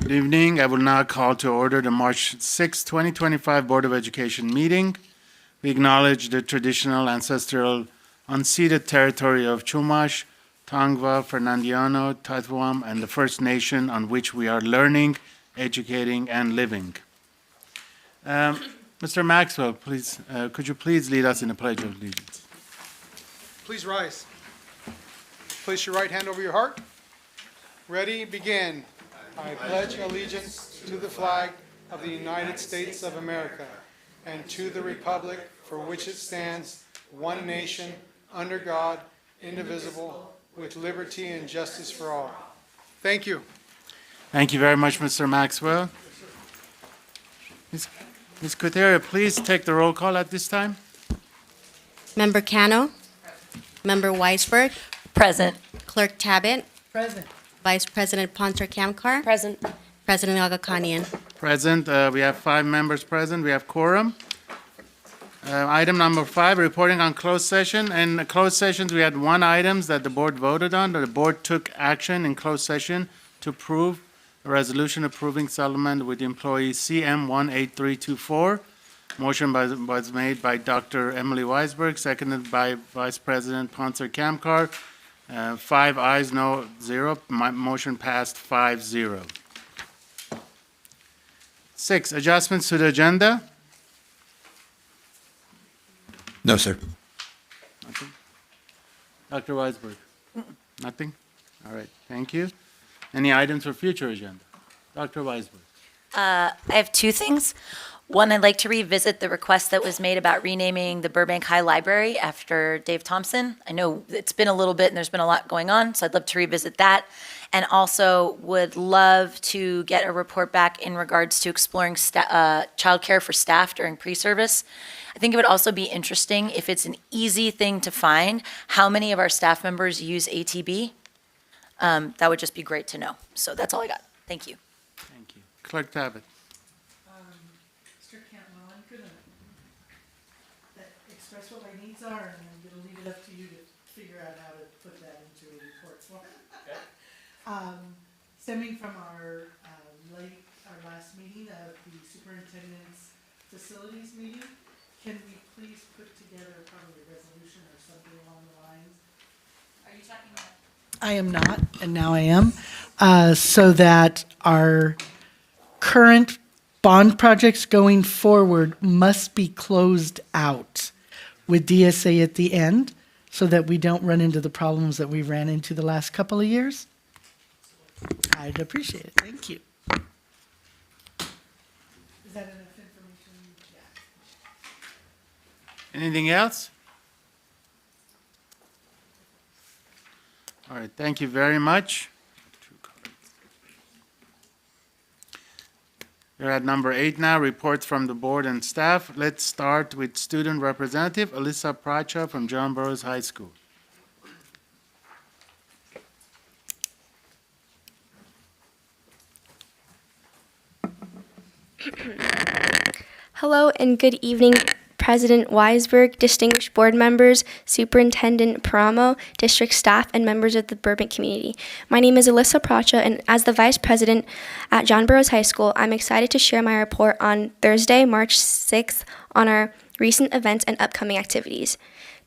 Good evening. I will now call to order the March 6, 2025 Board of Education meeting. We acknowledge the traditional ancestral unceded territory of Chumash, Tongva, Fernandiano, Tatwam, and the First Nation on which we are learning, educating, and living. Mr. Maxwell, please, could you please lead us in the Pledge of Allegiance? Please rise. Place your right hand over your heart. Ready, begin. I pledge allegiance to the flag of the United States of America and to the republic for which it stands, one nation, under God, indivisible, with liberty and justice for all. Thank you. Thank you very much, Mr. Maxwell. Ms. Quintero, please take the roll call at this time. Member Cano? Member Weisberg? Present. Clerk Tabbitt? Present. Vice President Ponser Kamkar? Present. President Agakanian? Present. We have 5 members present. We have quorum. Item number 5, reporting on closed session. In the closed sessions, we had 1 item that the board voted on. The board took action in closed session to approve a resolution approving settlement with employee CM 18324. Motion was made by Dr. Emily Weisberg, seconded by Vice President Ponser Kamkar. 5 ayes, no 0. Motion passed 5-0. 6, adjustments to the agenda. No, sir. Nothing? Dr. Weisberg? Nothing? All right, thank you. Any items for future agenda? Dr. Weisberg? I have 2 things. One, I'd like to revisit the request that was made about renaming the Burbank High Library after Dave Thompson. I know it's been a little bit and there's been a lot going on, so I'd love to revisit that. And also would love to get a report back in regards to exploring childcare for staff during pre-service. I think it would also be interesting if it's an easy thing to find how many of our staff members use ATB. That would just be great to know. So that's all I got. Thank you. Thank you. Clerk Tabbitt? Mr. Cantwell, I'm gonna express what my needs are, and I'm gonna leave it up to you to figure out how to put that into a report form. Stemming from our last meeting of the superintendent's facilities meeting, can we please put together probably a resolution or something along the lines? Are you talking about? I am not, and now I am, so that our current bond projects going forward must be closed out with DSA at the end, so that we don't run into the problems that we ran into the last couple of years. I'd appreciate it. Thank you. Is that enough information? Yeah. Anything else? All right, thank you very much. We're at number 8 now, reports from the board and staff. Let's start with student representative Alyssa Pracha from John Burroughs High School. Hello and good evening, President Weisberg, distinguished board members, Superintendent Paramo, district staff, and members of the Burbank community. My name is Alyssa Pracha, and as the Vice President at John Burroughs High School, I'm excited to share my report on Thursday, March 6th, on our recent events and upcoming activities.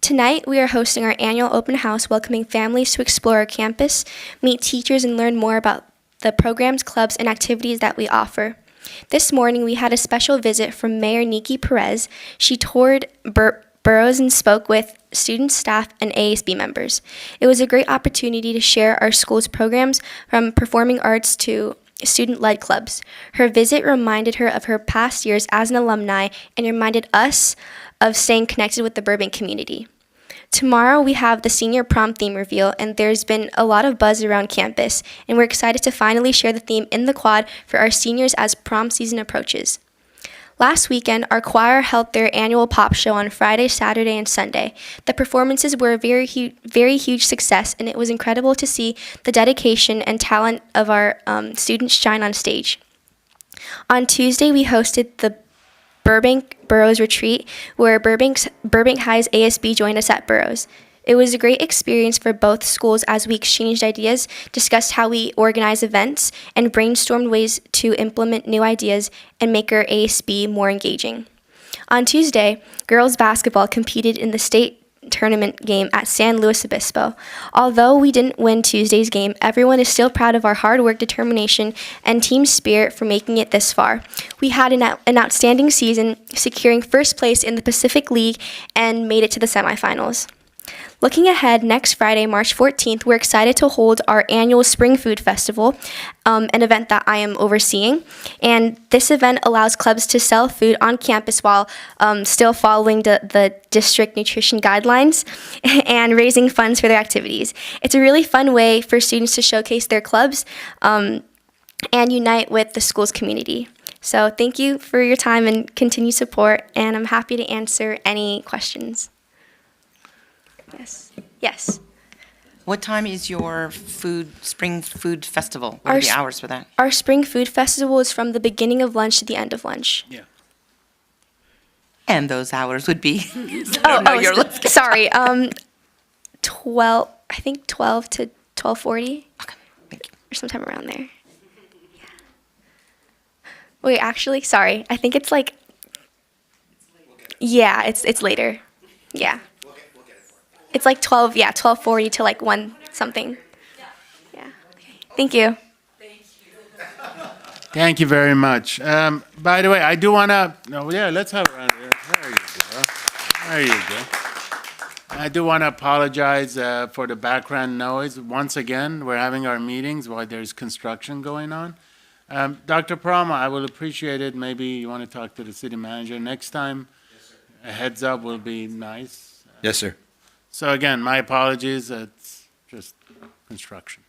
Tonight, we are hosting our annual open house, welcoming families to explore our campus, meet teachers, and learn more about the programs, clubs, and activities that we offer. This morning, we had a special visit from Mayor Nikki Perez. She toured Burroughs and spoke with students, staff, and ASB members. It was a great opportunity to share our school's programs, from performing arts to student-led clubs. Her visit reminded her of her past years as an alumni and reminded us of staying connected with the Burbank community. Tomorrow, we have the senior prom theme reveal, and there's been a lot of buzz around campus, and we're excited to finally share the theme in the quad for our seniors as prom season approaches. Last weekend, our choir held their annual pop show on Friday, Saturday, and Sunday. The performances were a very huge success, and it was incredible to see the dedication and talent of our students shine on stage. On Tuesday, we hosted the Burbank Burroughs retreat, where Burbank High's ASB joined us at Burroughs. It was a great experience for both schools as we exchanged ideas, discussed how we organize events, and brainstormed ways to implement new ideas and make our ASB more engaging. On Tuesday, girls basketball competed in the state tournament game at San Luis Obispo. Although we didn't win Tuesday's game, everyone is still proud of our hard work, determination, and team spirit for making it this far. We had an outstanding season, securing first place in the Pacific League and made it to the semifinals. Looking ahead, next Friday, March 14th, we're excited to hold our annual Spring Food Festival, an event that I am overseeing. And this event allows clubs to sell food on campus while still following the district nutrition guidelines and raising funds for their activities. It's a really fun way for students to showcase their clubs and unite with the school's community. So thank you for your time and continued support, and I'm happy to answer any questions. Yes. Yes. What time is your spring food festival? What are the hours for that? Our Spring Food Festival is from the beginning of lunch to the end of lunch. Yeah. And those hours would be? Sorry. 12, I think 12 to 12:40. Okay, thank you. Or sometime around there. Yeah. Wait, actually, sorry. I think it's like, yeah, it's later. Yeah. It's like 12:40 to like 1 something. Yeah. Okay. Thank you. Thank you very much. By the way, I do want to, let's have a round here. There you go. There you go. I do want to apologize for the background noise. Once again, we're having our meetings while there's construction going on. Dr. Prama, I will appreciate it. Maybe you want to talk to the city manager next time. Yes, sir. A heads up will be nice. Yes, sir. So again, my apologies. It's just construction.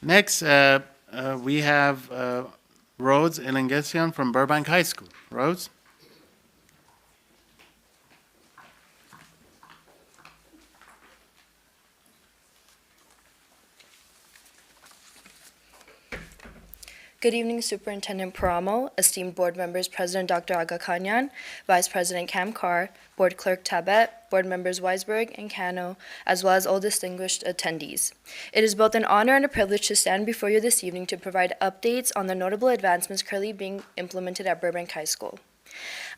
Next, we have Rose Elengesian from Burbank High School. Rose? Good evening, Superintendent Paramo, esteemed board members, President Dr. Aga Khanyan, Vice President Cam Carr, Board Clerk Tabet, board members Weisberg and Cano, as well as all distinguished attendees. It is both an honor and a privilege to stand before you this evening to provide updates on the notable advancements currently being implemented at Burbank High School.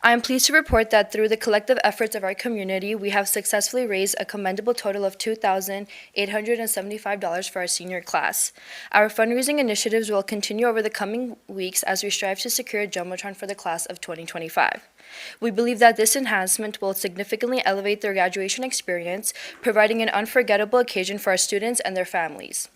I am pleased to report that through the collective efforts of our community, we have successfully raised a commendable total of $2,875 for our senior class. Our fundraising initiatives will continue over the coming weeks as we strive to secure a Jumbotron for the class of 2025. We believe that this enhancement will significantly elevate their graduation experience, providing an unforgettable occasion for our students and their families.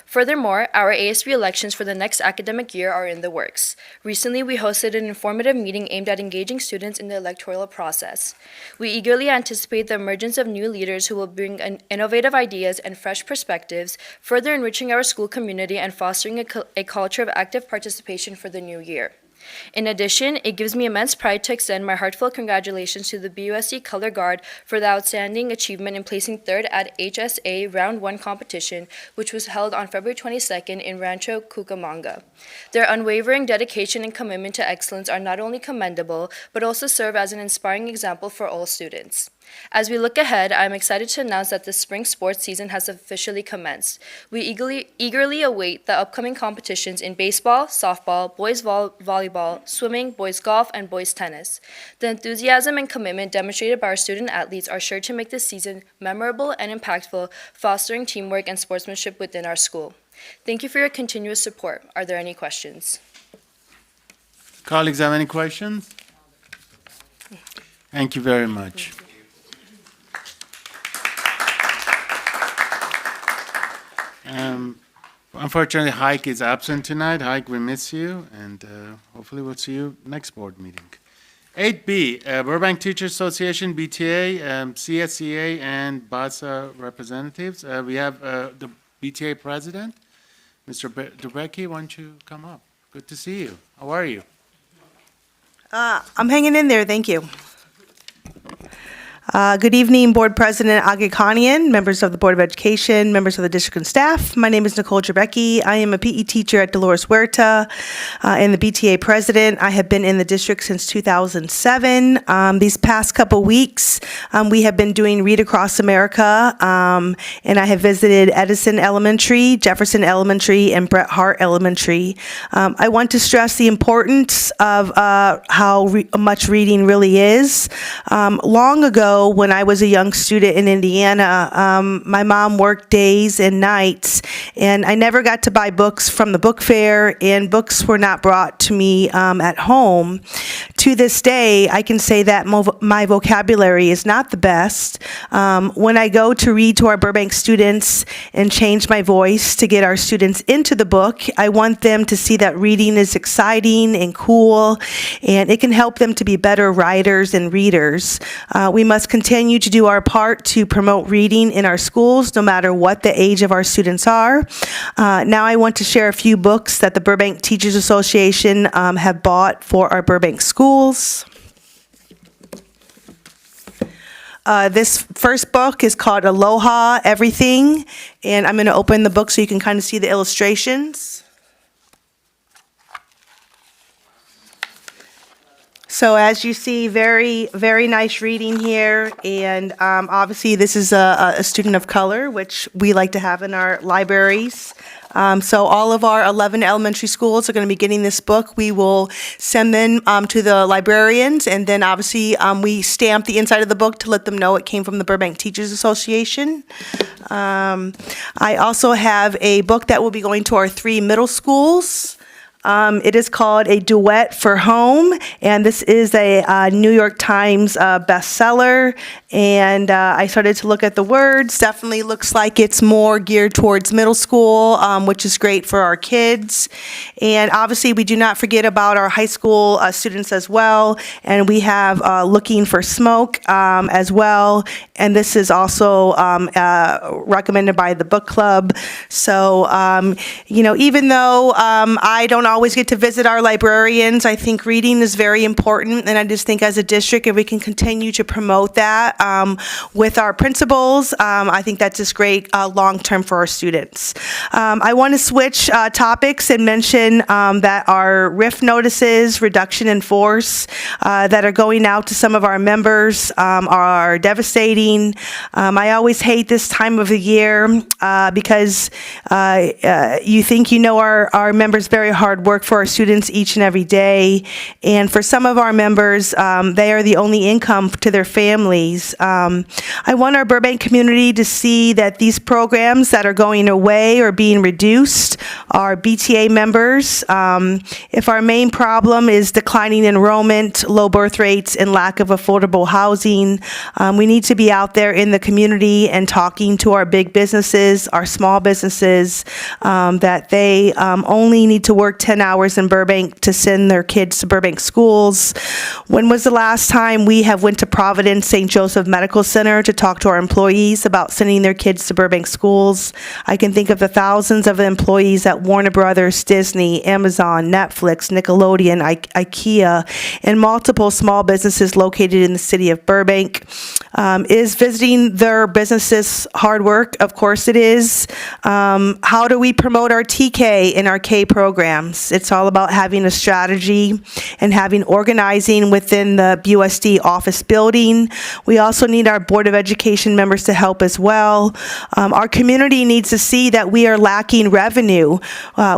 Furthermore, our ASB elections for the next academic year are in the works. Recently, we hosted an informative meeting aimed at engaging students in the electoral process. We eagerly anticipate the emergence of new leaders who will bring innovative ideas and fresh perspectives, further enriching our school community and fostering a culture of active participation for the new year. In addition, it gives me immense pride to extend my heartfelt congratulations to the BUSC Color Guard for the outstanding achievement in placing third at HSA Round 1 competition, which was held on February 22nd in Rancho Cucamonga. Their unwavering dedication and commitment to excellence are not only commendable, but also serve as an inspiring example for all students. As we look ahead, I am excited to announce that the spring sports season has officially commenced. We eagerly await the upcoming competitions in baseball, softball, boys volleyball, swimming, boys golf, and boys tennis. The enthusiasm and commitment demonstrated by our student athletes are sure to make this season memorable and impactful, fostering teamwork and sportsmanship within our school. Thank you for your continuous support. Are there any questions? Colleagues have any questions? Thank you very much. Unfortunately, Hike is absent tonight. Hike, we miss you, and hopefully we'll see you next board meeting. 8B, Burbank Teachers Association, BTA, CSEA, and BASA representatives. We have the BTA president, Mr. Dubecki. Why don't you come up? Good to see you. How are you? I'm hanging in there, thank you. Good evening, Board President Agakanian, members of the Board of Education, members of the district and staff. My name is Nicole Trebecki. I am a PE teacher at Dolores Huerta and the BTA president. I have been in the district since 2007. These past couple weeks, we have been doing Read Across America, and I have visited Edison Elementary, Jefferson Elementary, and Bret Hart Elementary. I want to stress the importance of how much reading really is. Long ago, when I was a young student in Indiana, my mom worked days and nights, and I never got to buy books from the book fair, and books were not brought to me at home. To this day, I can say that my vocabulary is not the best. When I go to read to our Burbank students and change my voice to get our students into the book, I want them to see that reading is exciting and cool, and it can help them to be better writers and readers. We must continue to do our part to promote reading in our schools, no matter what the age of our students are. Now I want to share a few books that the Burbank Teachers Association have bought for our Burbank schools. This first book is called Aloha Everything, and I'm going to open the book so you can kind of see the illustrations. So as you see, very, very nice reading here, and obviously this is a student of color, which we like to have in our libraries. So all of our 11 elementary schools are going to be getting this book. We will send them to the librarians, and then obviously we stamp the inside of the book to let them know it came from the Burbank Teachers Association. I also have a book that will be going to our 3 middle schools. It is called A Duet for Home, and this is a New York Times bestseller. And I started to look at the words. Definitely looks like it's more geared towards middle school, which is great for our kids. And obviously, we do not forget about our high school students as well. And we have Looking for Smoke as well. And this is also recommended by the book club. So, even though I don't always get to visit our librarians, I think reading is very important. And I just think as a district, if we can continue to promote that with our principals, I think that's just great long-term for our students. I want to switch topics and mention that our RIF notices, reduction in force, that are going out to some of our members are devastating. I always hate this time of the year because you think you know our members very hard work for our students each and every day. And for some of our members, they are the only income to their families. I want our Burbank community to see that these programs that are going away or being reduced are BTA members. If our main problem is declining enrollment, low birth rates, and lack of affordable housing, we need to be out there in the community and talking to our big businesses, our small businesses, that they only need to work 10 hours in Burbank to send their kids to Burbank schools. When was the last time we have went to Providence St. Joseph Medical Center to talk to our employees about sending their kids to Burbank schools? I can think of the thousands of employees at Warner Brothers, Disney, Amazon, Netflix, Nickelodeon, IKEA, and multiple small businesses located in the city of Burbank. Is visiting their businesses hard work? Of course it is. How do we promote our TK and our K programs? It's all about having a strategy and having organizing within the BUSD office building. We also need our Board of Education members to help as well. Our community needs to see that we are lacking revenue.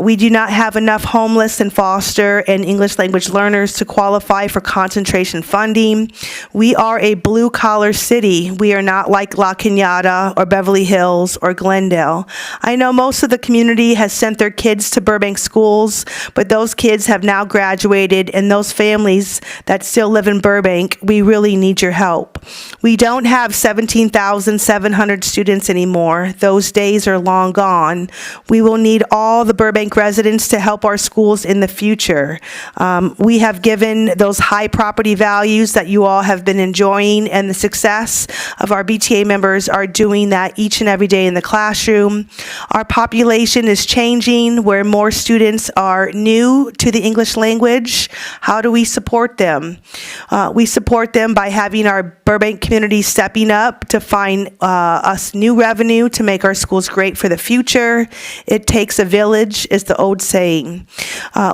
We do not have enough homeless and foster and English language learners to qualify for concentration funding. We are a blue-collar city. We are not like La Cañada or Beverly Hills or Glendale. I know most of the community has sent their kids to Burbank schools, but those kids have now graduated, and those families that still live in Burbank, we really need your help. We don't have 17,700 students anymore. Those days are long gone. We will need all the Burbank residents to help our schools in the future. We have given those high property values that you all have been enjoying, and the success of our BTA members are doing that each and every day in the classroom. Our population is changing, where more students are are new to the English language, how do we support them? We support them by having our Burbank community stepping up to find us new revenue to make our schools great for the future. It takes a village is the old saying.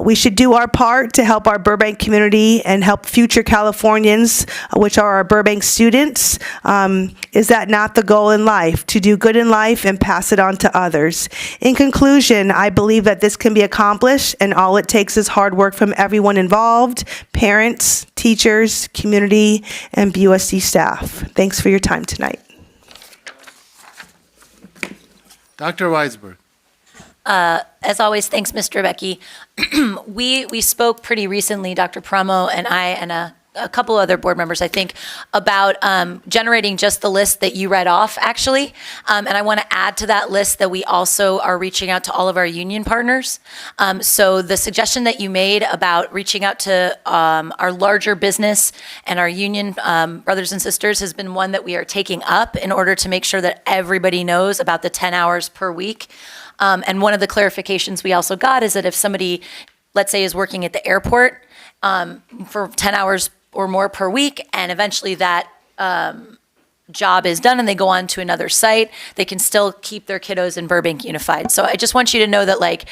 We should do our part to help our Burbank community and help future Californians, which are our Burbank students. Is that not the goal in life? To do good in life and pass it on to others. In conclusion, I believe that this can be accomplished, and all it takes is hard work from everyone involved, parents, teachers, community, and BUSD staff. Thanks for your time tonight. Dr. Weisberg. As always, thanks, Mr. Becky. We spoke pretty recently, Dr. Promo and I, and a couple other board members, I think, about generating just the list that you read off, actually. And I want to add to that list that we also are reaching out to all of our union partners. So the suggestion that you made about reaching out to our larger business and our union brothers and sisters has been one that we are taking up in order to make sure that everybody knows about the 10 hours per week. And one of the clarifications we also got is that if somebody, let's say, is working at the airport for 10 hours or more per week, and eventually that job is done and they go on to another site, they can still keep their kiddos in Burbank Unified. So I just want you to know that, like,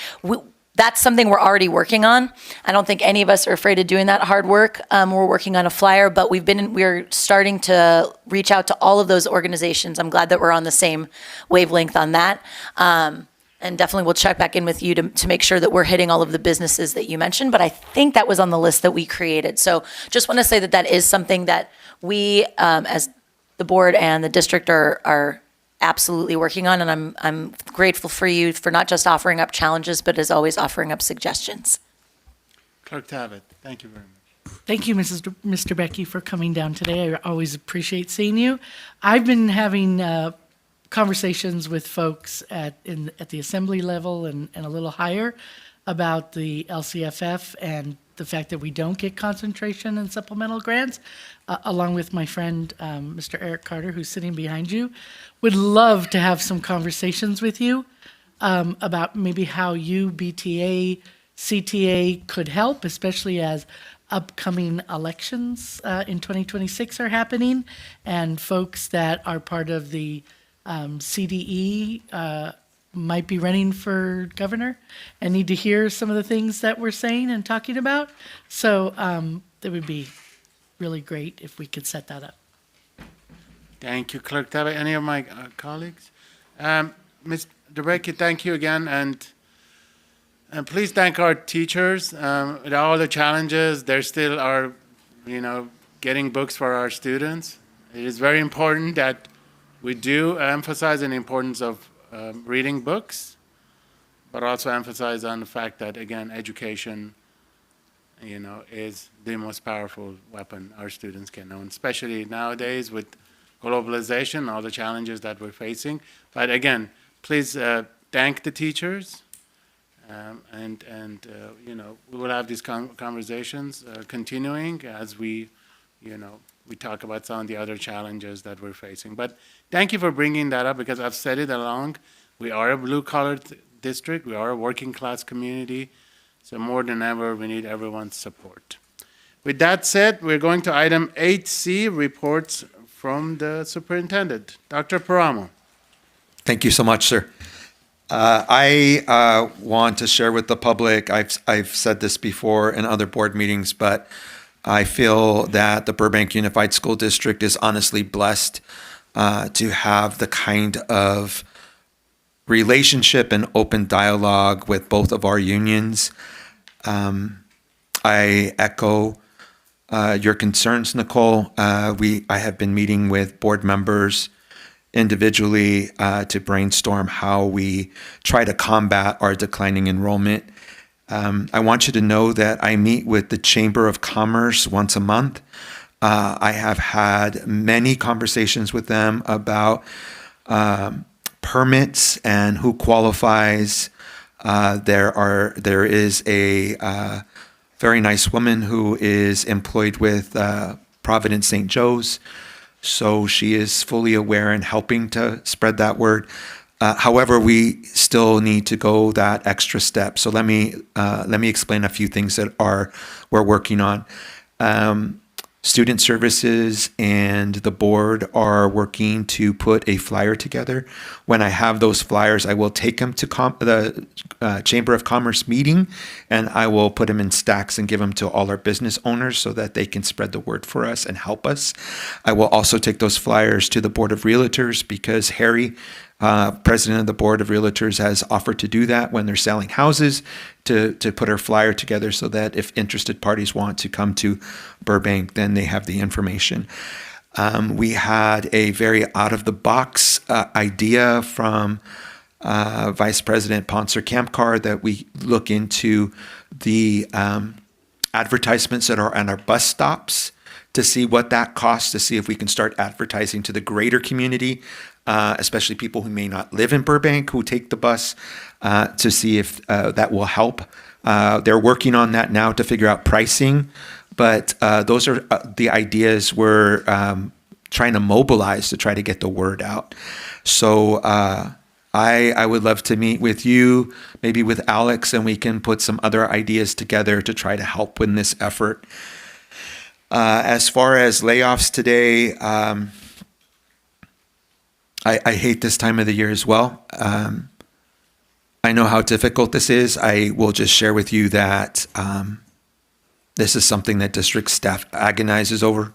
that's something we're already working on. I don't think any of us are afraid of doing that hard work. We're working on a flyer, but we're starting to reach out to all of those organizations. I'm glad that we're on the same wavelength on that. And definitely we'll check back in with you to make sure that we're hitting all of the businesses that you mentioned, but I think that was on the list that we created. So just want to say that that is something that we, as the board and the district are absolutely working on, and I'm grateful for you for not just offering up challenges, but as always offering up suggestions. Clerk Tabbitt, thank you very much. Thank you, Mr. Becky, for coming down today. I always appreciate seeing you. I've been having conversations with folks at the assembly level and a little higher about the LCFF and the fact that we don't get concentration and supplemental grants, along with my friend, Mr. Eric Carter, who's sitting behind you. Would love to have some conversations with you about maybe how you, BTA, CTA could help, especially as upcoming elections in 2026 are happening, and folks that are part of the CDE might be running for governor and need to hear some of the things that we're saying and talking about. So that would be really great if we could set that up. Thank you, Clerk Tabbitt. Any of my colleagues? Ms. DeBrecki, thank you again, and please thank our teachers. With all the challenges, they still are, getting books for our students. It is very important that we do emphasize the importance of reading books, but also emphasize on the fact that, again, education, is the most powerful weapon our students can own, especially nowadays with globalization, all the challenges that we're facing. But again, please thank the teachers, and we will have these conversations continuing as we talk about some of the other challenges that we're facing. But thank you for bringing that up, because I've said it along. We are a blue-collar district. We are a working-class community. So more than ever, we need everyone's support. With that said, we're going to item 8C, reports from the superintendent. Dr. Paramo. Thank you so much, sir. I want to share with the public, I've said this before in other board meetings, but I feel that the Burbank Unified School District is honestly blessed to have the kind of relationship and open dialogue with both of our unions. I echo your concerns, Nicole. I have been meeting with board members individually to brainstorm how we try to combat our declining enrollment. I want you to know that I meet with the Chamber of Commerce once a month. I have had many conversations with them about permits and who qualifies. There is a very nice woman who is employed with Providence St. Joe's, so she is fully aware and helping to spread that word. However, we still need to go that extra step. So let me explain a few things that we're working on. Student Services and the board are working to put a flyer together. When I have those flyers, I will take them to the Chamber of Commerce meeting, and I will put them in stacks and give them to all our business owners so that they can spread the word for us and help us. I will also take those flyers to the Board of Realtors because Harry, president of the Board of Realtors, has offered to do that when they're selling houses, to put our flyer together so that if interested parties want to come to Burbank, then they have the information. We had a very out-of-the-box idea from Vice President Poncer Kamkar that we look into the advertisements that are on our bus stops to see what that costs, to see if we can start advertising to the greater community, especially people who may not live in Burbank who take the bus, to see if that will help. They're working on that now to figure out pricing, but those are the ideas we're trying to mobilize to try to get the word out. So I would love to meet with you, maybe with Alex, and we can put some other ideas together to try to help in this effort. As far as layoffs today, I hate this time of the year as well. I know how difficult this is. I will just share with you that this is something that district staff agonizes over.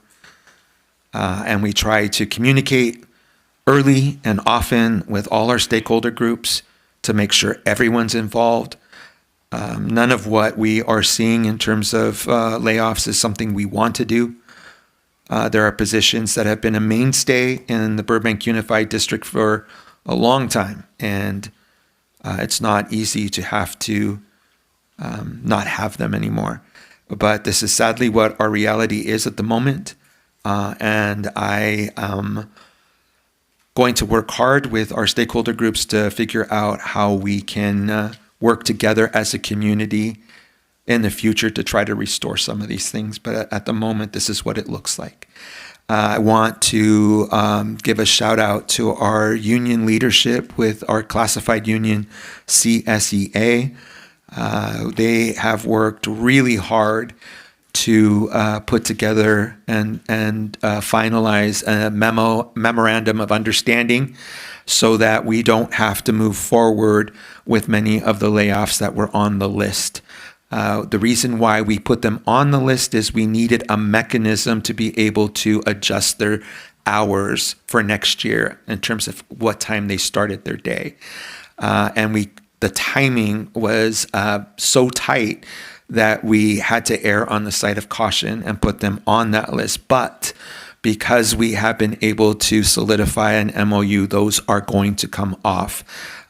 And we try to communicate early and often with all our stakeholder groups to make sure everyone's involved. None of what we are seeing in terms of layoffs is something we want to do. There are positions that have been a mainstay in the Burbank Unified District for a long time, and it's not easy to have to not have them anymore. But this is sadly what our reality is at the moment, and I am going to work hard with our stakeholder groups to figure out how we can work together as a community in the future to try to restore some of these things. But at the moment, this is what it looks like. I want to give a shout out to our union leadership with our classified union, CSEA. They have worked really hard to put together and finalize a memorandum of understanding so that we don't have to move forward with many of the layoffs that were on the list. The reason why we put them on the list is we needed a mechanism to be able to adjust their hours for next year in terms of what time they started their day. And the timing was so tight that we had to err on the side of caution and put them on that list. But because we have been able to solidify an MOU, those are going to come off.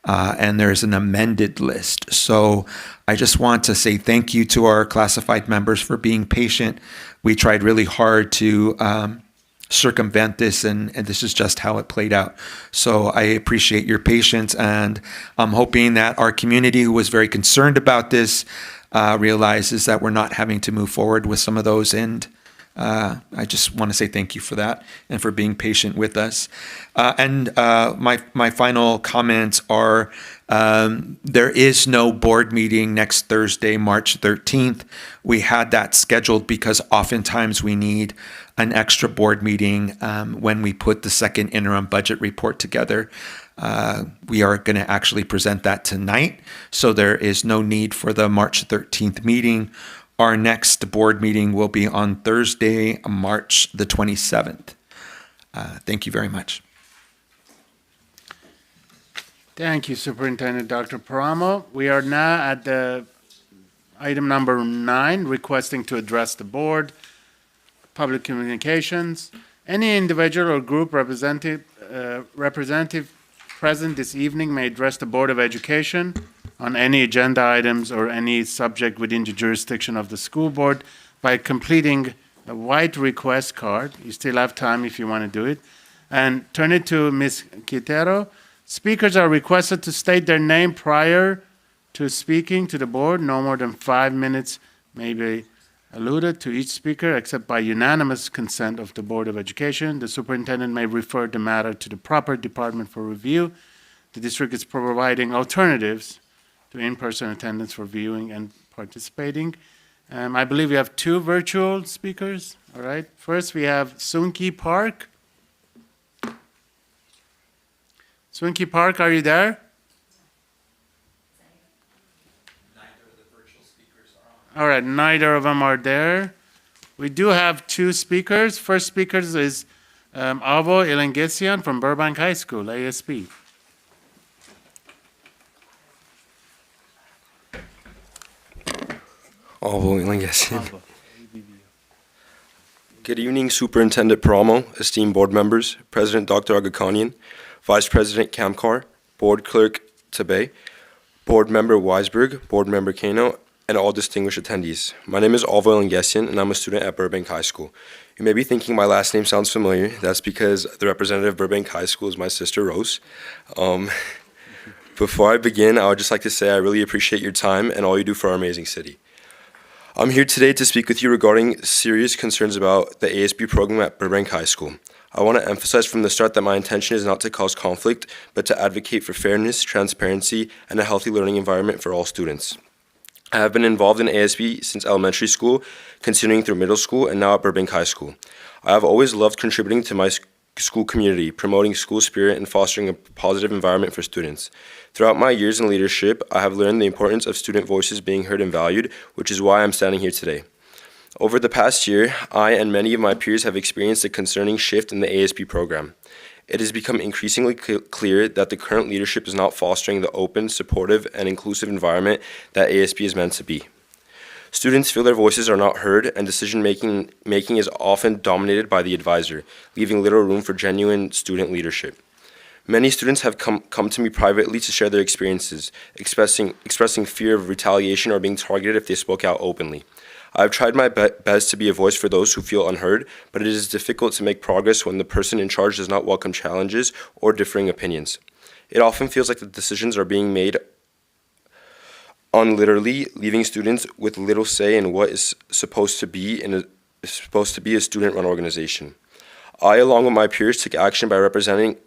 And there's an amended list. So I just want to say thank you to our classified members for being patient. We tried really hard to circumvent this, and this is just how it played out. So I appreciate your patience, and I'm hoping that our community, who was very concerned about this, realizes that we're not having to move forward with some of those. And I just want to say thank you for that and for being patient with us. My final comments are, there is no board meeting next Thursday, March 13th. We had that scheduled because oftentimes we need an extra board meeting when we put the second interim budget report together. We are going to actually present that tonight, so there is no need for the March 13th meeting. Our next board meeting will be on Thursday, March the 27th. Thank you very much. Thank you, Superintendent Dr. Paramo. We are now at the item number 9, requesting to address the board, public communications. Any individual or group representative present this evening may address the Board of Education on any agenda items or any subject within the jurisdiction of the school board by completing a white request card. You still have time if you want to do it. And turn it to Ms. Quintero. Speakers are requested to state their name prior to speaking to the board. No more than 5 minutes may be alluded to each speaker except by unanimous consent of the Board of Education. The superintendent may refer the matter to the proper department for review. the district is providing alternatives to in-person attendance for viewing and participating. I believe we have 2 virtual speakers. All right. First, we have Sunki Park. Sunki Park, are you there? All right, neither of them are there. We do have 2 speakers. First speaker is Avo Elengesian from Burbank High School, ASB. Good evening, Superintendent Paramo, esteemed board members, President Dr. Agakanian, Vice President Kamkar, Board Clerk Tabe, Board Member Weisberg, Board Member Kano, and all distinguished attendees. My name is Alvo Elengesian, and I'm a student at Burbank High School. You may be thinking my last name sounds familiar. That's because the representative of Burbank High School is my sister, Rose. Before I begin, I would just like to say I really appreciate your time and all you do for our amazing city. I'm here today to speak with you regarding serious concerns about the ASB program at Burbank High School. I want to emphasize from the start that my intention is not to cause conflict, but to advocate for fairness, transparency, and a healthy learning environment for all students. I have been involved in ASB since elementary school, continuing through middle school, and now at Burbank High School. I have always loved contributing to my school community, promoting school spirit, and fostering a positive environment for students. Throughout my years in leadership, I have learned the importance of student voices being heard and valued, which is why I'm standing here today. Over the past year, I and many of my peers have experienced a concerning shift in the ASB program. It has become increasingly clear that the current leadership is not fostering the open, supportive, and inclusive environment that ASB is meant to be. Students feel their voices are not heard, and decision-making is often dominated by the advisor, leaving little room for genuine student leadership. Many students have come to me privately to share their experiences, expressing fear of retaliation or being targeted if they spoke out openly. I've tried my best to be a voice for those who feel unheard, but it is difficult to make progress when the person in charge does not welcome challenges or differing opinions. It often feels like the decisions are being made unilaterally, leaving students with little say in what is supposed to be a student-run organization. I, along with my peers, took action by presenting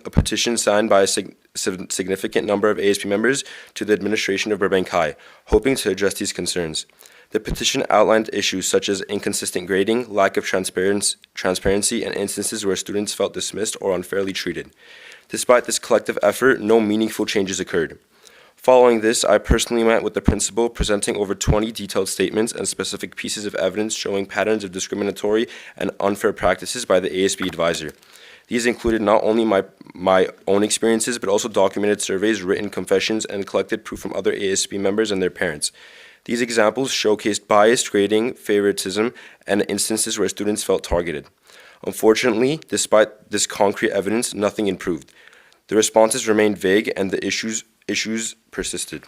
a petition signed by a significant number of ASB members to the administration of Burbank High, hoping to address these concerns. The petition outlined issues such as inconsistent grading, lack of transparency, and instances where students felt dismissed or unfairly treated. Despite this collective effort, no meaningful changes occurred. Following this, I personally met with the principal, presenting over 20 detailed statements and specific pieces of evidence showing patterns of discriminatory and unfair practices by the ASB advisor. These included not only my own experiences, but also documented surveys, written confessions, and collected proof from other ASB members and their parents. These examples showcased biased grading, favoritism, and instances where students felt targeted. Unfortunately, despite this concrete evidence, nothing improved. The responses remained vague and the issues persisted.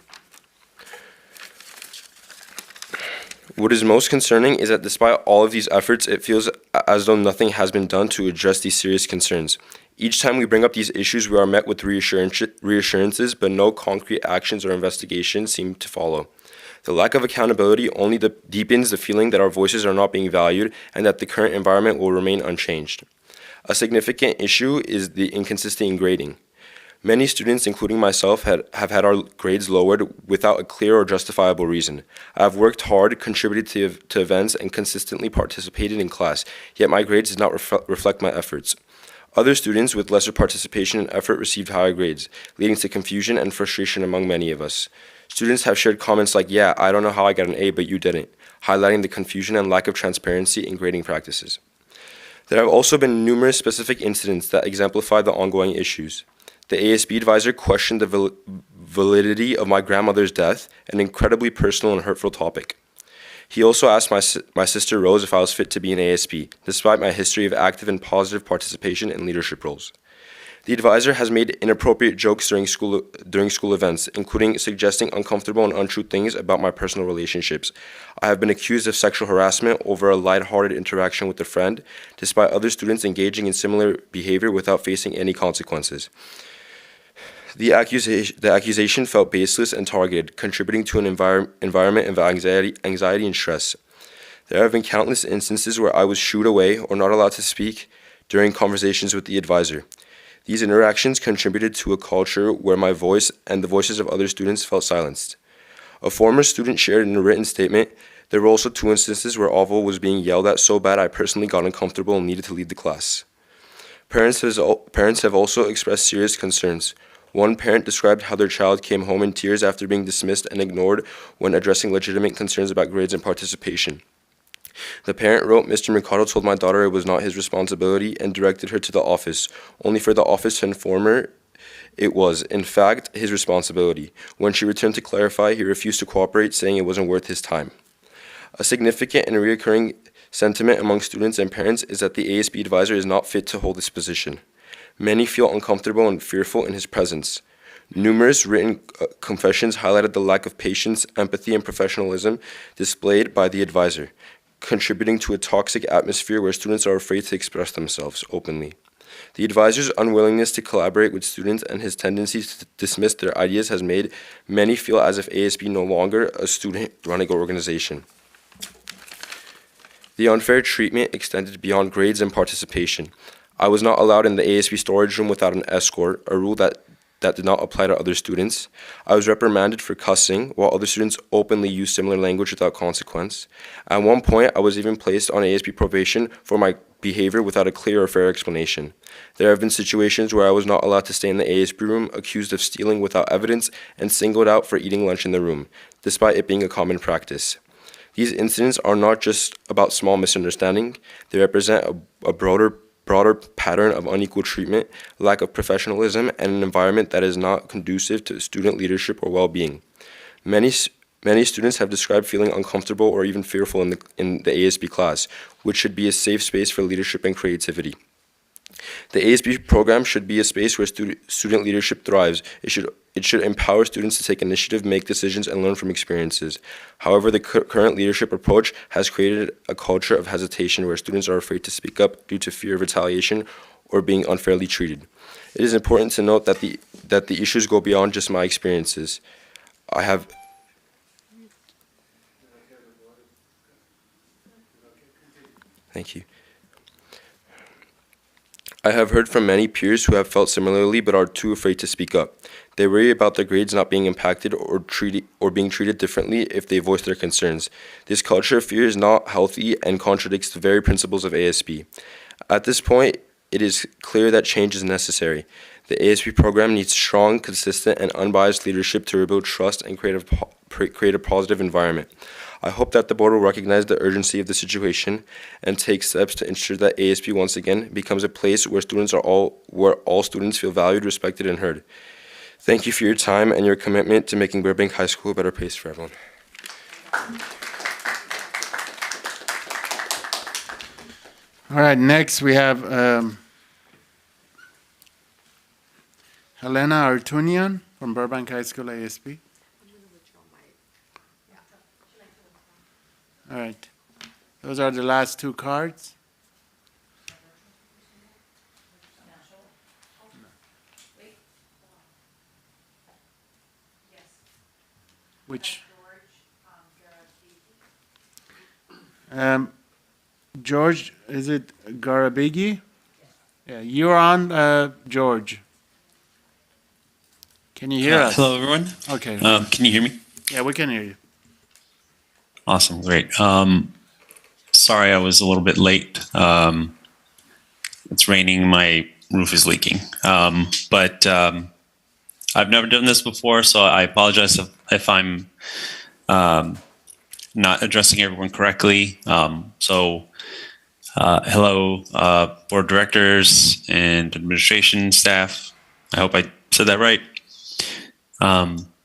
What is most concerning is that despite all of these efforts, it feels as though nothing has been done to address these serious concerns. Each time we bring up these issues, we are met with reassurances, but no concrete actions or investigations seem to follow. The lack of accountability only deepens the feeling that our voices are not being valued and that the current environment will remain unchanged. A significant issue is the inconsistency in grading. Many students, including myself, have had our grades lowered without a clear or justifiable reason. I have worked hard, contributed to events, and consistently participated in class, yet my grades did not reflect my efforts. Other students with lesser participation and effort received higher grades, leading to confusion and frustration among many of us. Students have shared comments like, "Yeah, I don't know how I got an A, but you didn't," highlighting the confusion and lack of transparency in grading practices. There have also been numerous specific incidents that exemplify the ongoing issues. The ASB advisor questioned the validity of my grandmother's death, an incredibly personal and hurtful topic. He also asked my sister Rose if I was fit to be an ASB, despite my history of active and positive participation in leadership roles. The advisor has made inappropriate jokes during school events, including suggesting uncomfortable and untrue things about my personal relationships. I have been accused of sexual harassment over a lighthearted interaction with a friend, despite other students engaging in similar behavior without facing any consequences. The accusation felt baseless and targeted, contributing to an environment of anxiety and stress. There have been countless instances where I was shooed away or not allowed to speak during conversations with the advisor. These interactions contributed to a culture where my voice and the voices of other students felt silenced. A former student shared in a written statement, "There were also 2 instances where Avo was being yelled at so bad I personally got uncomfortable and needed to leave the class." Parents have also expressed serious concerns. One parent described how their child came home in tears after being dismissed and ignored when addressing legitimate concerns about grades and participation. The parent wrote, "Mr. Mercado told my daughter it was not his responsibility and directed her to the office, only for the office to inform her it was, in fact, his responsibility. When she returned to clarify, he refused to cooperate, saying it wasn't worth his time." A significant and recurring sentiment among students and parents is that the ASB advisor is not fit to hold this position. Many feel uncomfortable and fearful in his presence. Numerous written confessions highlighted the lack of patience, empathy, and professionalism displayed by the advisor, contributing to a toxic atmosphere where students are afraid to express themselves openly. The advisor's unwillingness to collaborate with students and his tendency to dismiss their ideas has made many feel as if ASB no longer a student-running organization. The unfair treatment extended beyond grades and participation. I was not allowed in the ASB storage room without an escort, a rule that did not apply to other students. I was reprimanded for cussing, while other students openly used similar language without consequence. At one point, I was even placed on ASB probation for my behavior without a clear or fair explanation. There have been situations where I was not allowed to stay in the ASB room, accused of stealing without evidence, and singled out for eating lunch in the room, despite it being a common practice. These incidents are not just about small misunderstanding. They represent a broader pattern of unequal treatment, lack of professionalism, and an environment that is not conducive to student leadership or well-being. Many students have described feeling uncomfortable or even fearful in the ASB class, which should be a safe space for leadership and creativity. The ASB program should be a space where student leadership thrives. It should empower students to take initiative, make decisions, and learn from experiences. However, the current leadership approach has created a culture of hesitation where students are afraid to speak up due to fear of retaliation or being unfairly treated. It is important to note that the issues go beyond just my experiences. Thank you. I have heard from many peers who have felt similarly but are too afraid to speak up. They worry about their grades not being impacted or being treated differently if they voice their concerns. This culture of fear is not healthy and contradicts the very principles of ASB. At this point, it is clear that change is necessary. The ASB program needs strong, consistent, and unbiased leadership to rebuild trust and create a positive environment. I hope that the board will recognize the urgency of the situation and take steps to ensure that ASB once again becomes a place where all students feel valued, respected, and heard. Thank you for your time and your commitment to making Burbank High School a better place for everyone. All right, next we have Helena Artunian from Burbank High School ASB. All right, those are the last 2 cards. Which? George, is it Garabigi? Yeah, you're on, George. Can you hear us? Hello, everyone. Okay. Can you hear me? Yeah, we can hear you. Awesome, great. Sorry I was a little bit late. It's raining, my roof is leaking. But I've never done this before, so I apologize if I'm not addressing everyone correctly. Hello, board directors and administration staff. I hope I said that right.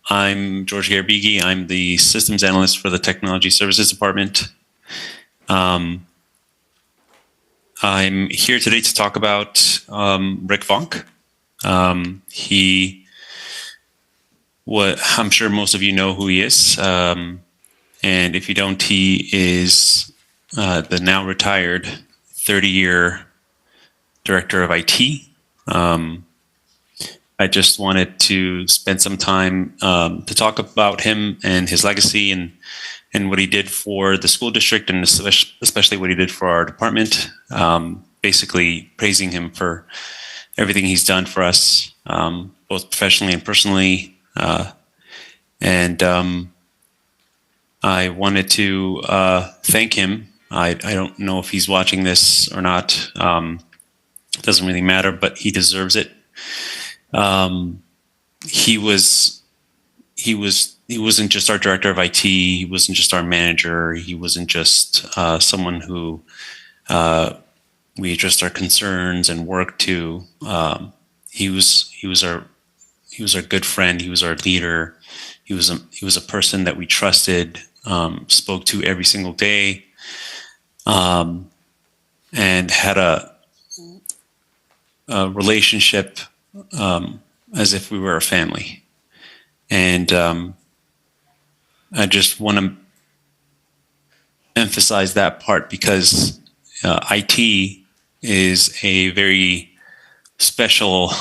I'm George Garabigi. I'm the systems analyst for the Technology Services Department. I'm here today to talk about Rick Vonk. I'm sure most of you know who he is. And if you don't, he is the now retired 30-year director of IT. I just wanted to spend some time to talk about him and his legacy and what he did for the school district and especially what he did for our department. Basically praising him for everything he's done for us, both professionally and personally. And I wanted to thank him. I don't know if he's watching this or not. It doesn't really matter, but he deserves it. He wasn't just our director of IT. He wasn't just our manager. He wasn't just someone who we addressed our concerns and worked to. He was our good friend. He was our leader. He was a person that we trusted, spoke to every single day, and had a relationship as if we were a family. And I just want to emphasize that part because IT is a very special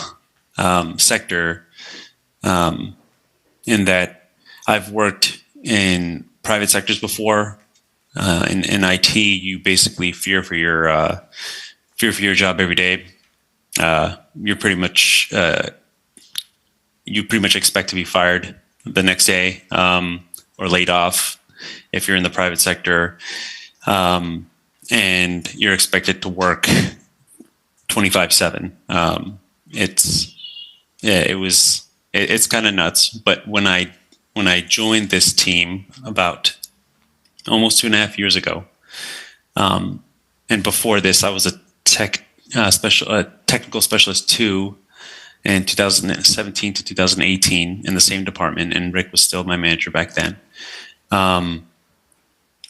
sector in that I've worked in private sectors before. In IT, you basically fear for your job every day. You pretty much expect to be fired the next day or laid off if you're in the private sector, and you're expected to work 24/7. It's kind of nuts. But when I joined this team about almost 2.5 years ago, and before this, I was a technical specialist 2 in 2017 to 2018 in the same department, and Rick was still my manager back then.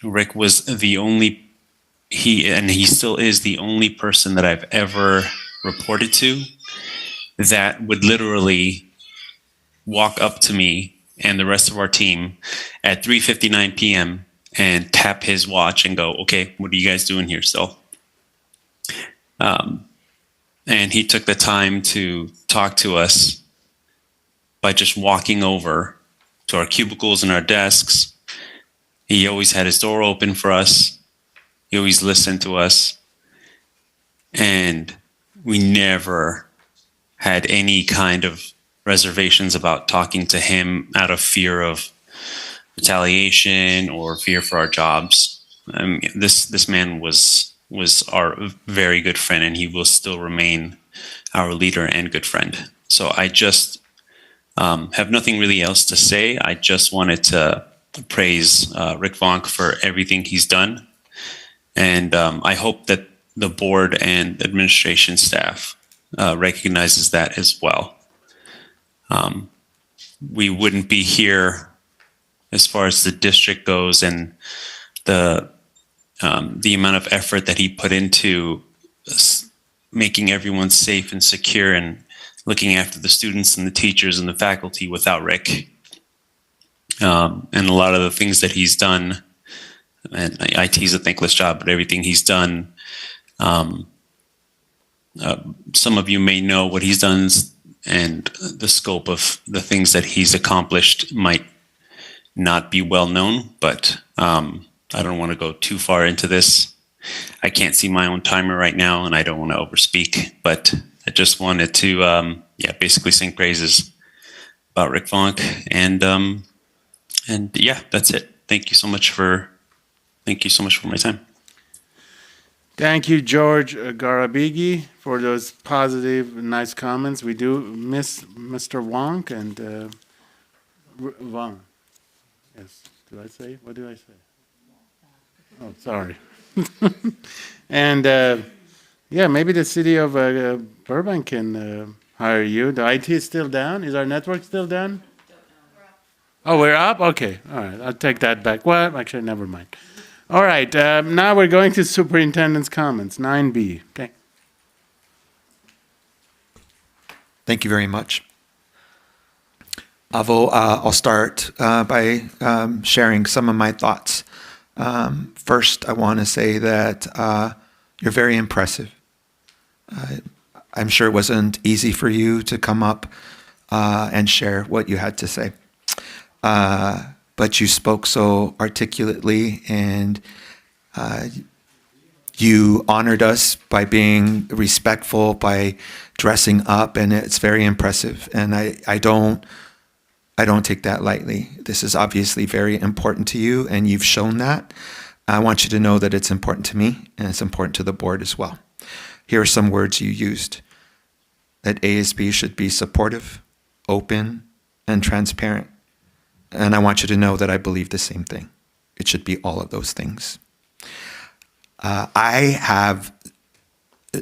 Rick was he still is the only person that I've ever reported to that would literally walk up to me and the rest of our team at 3:59 p.m. and tap his watch and go, "Okay, what are you guys doing here still?" And he took the time to talk to us by just walking over to our cubicles and our desks. He always had his door open for us. He always listened to us. And we never had any kind of reservations about talking to him out of fear of retaliation or fear for our jobs. I mean, this man was our very good friend, and he will still remain our leader and good friend. So I just have nothing really else to say. I just wanted to praise Rick Vonk for everything he's done. And I hope that the board and administration staff recognizes that as well. We wouldn't be here as far as the district goes, and the amount of effort that he put into making everyone safe and secure and looking after the students and the teachers and the faculty without Rick. And a lot of the things that he's done, and IT is a thankless job, but everything he's done, some of you may know what he's done, and the scope of the things that he's accomplished might not be well known, but I don't want to go too far into this. I can't see my own timer right now, and I don't want to overspeak, but I just wanted to, basically sing praises about Rick Vonk, and yeah, that's it. Thank you so much for my time. Thank you, George Garabigi, for those positive, nice comments. We do miss Mr. Wonk and Vaughn. Yes, do I say? What do I say? Oh, sorry. And maybe the city of Burbank can hire you. The IT is still down. Is our network still down? Oh, we're up? Okay. All right. I'll take that back. Well, actually, never mind. All right. Now we're going to superintendent's comments, 9B. Okay. Thank you very much. Avo, I'll start by sharing some of my thoughts. First, I want to say that you're very impressive. I'm sure it wasn't easy for you to come up and share what you had to say. But you spoke so articulately, and You honored us by being respectful, by dressing up, and it's very impressive. And I don't take that lightly. This is obviously very important to you, and you've shown that. I want you to know that it's important to me, and it's important to the board as well. Here are some words you used. That ASB should be supportive, open, and transparent. And I want you to know that I believe the same thing. It should be all of those things. I have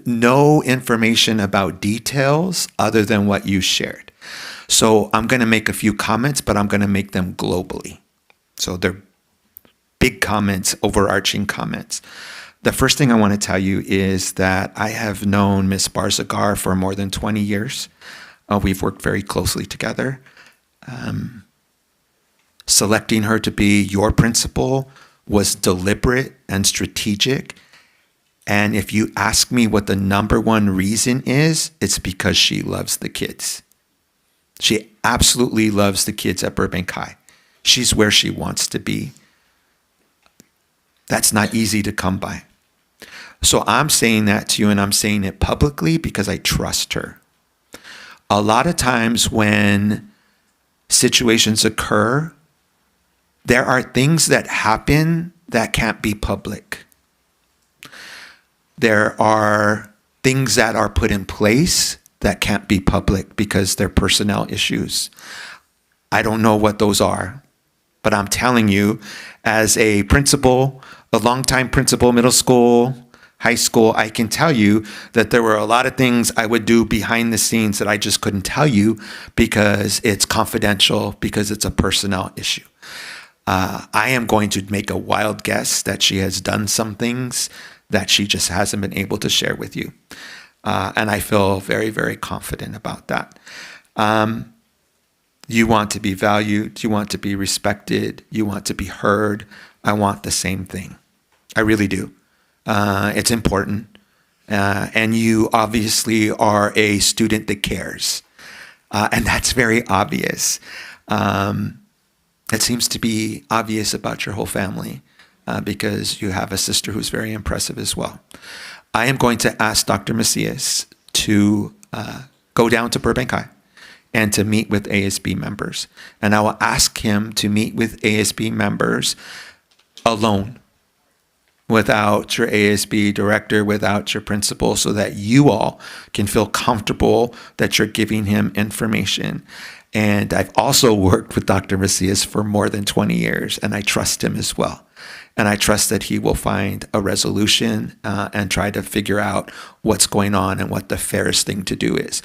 no information about details other than what you shared. So I'm going to make a few comments, but I'm going to make them globally. So they're big comments, overarching comments. The first thing I want to tell you is that I have known Ms. Barzagar for more than 20 years. We've worked very closely together. Selecting her to be your principal was deliberate and strategic. And if you ask me what the number one reason is, it's because she loves the kids. She absolutely loves the kids at Burbank High. She's where she wants to be. That's not easy to come by. So I'm saying that to you, and I'm saying it publicly because I trust her. A lot of times when situations occur, there are things that happen that can't be public. There are things that are put in place that can't be public because they're personnel issues. I don't know what those are, but I'm telling you, as a principal, a longtime principal, middle school, high school, I can tell you that there were a lot of things I would do behind the scenes that I just couldn't tell you because it's confidential, because it's a personnel issue. I am going to make a wild guess that she has done some things that she just hasn't been able to share with you. And I feel very, very confident about that. You want to be valued. You want to be respected. You want to be heard. I want the same thing. I really do. It's important. And you obviously are a student that cares. And that's very obvious. It seems to be obvious about your whole family because you have a sister who's very impressive as well. I am going to ask Dr. Macias to go down to Burbank High and to meet with ASB members. And I will ask him to meet with ASB members alone, without your ASB director, without your principal, so that you all can feel comfortable that you're giving him information. And I've also worked with Dr. Macias for more than 20 years, and I trust him as well. And I trust that he will find a resolution and try to figure out what's going on and what the fairest thing to do is.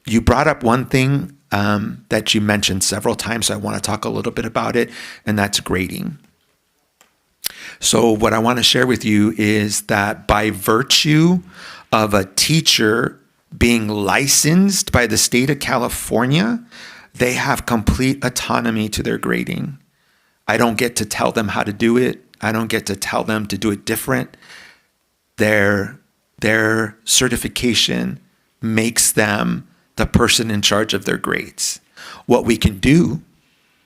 You brought up one thing that you mentioned several times, so I want to talk a little bit about it, and that's grading. So what I want to share with you is that by virtue of a teacher being licensed by the state of California, they have complete autonomy to their grading. I don't get to tell them how to do it. I don't get to tell them to do it different. Their certification makes them the person in charge of their grades. What we can do,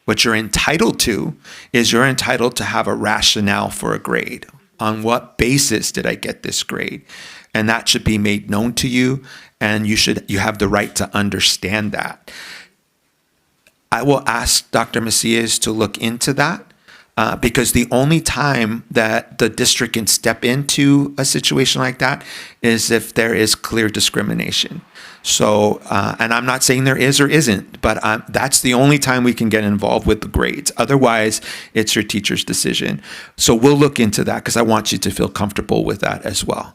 what you're entitled to, is you're entitled to have a rationale for a grade. On what basis did I get this grade? And that should be made known to you, and you have the right to understand that. I will ask Dr. Macias to look into that because the only time that the district can step into a situation like that is if there is clear discrimination. So, and I'm not saying there is or isn't, but that's the only time we can get involved with the grades. Otherwise, it's your teacher's decision. So we'll look into that because I want you to feel comfortable with that as well.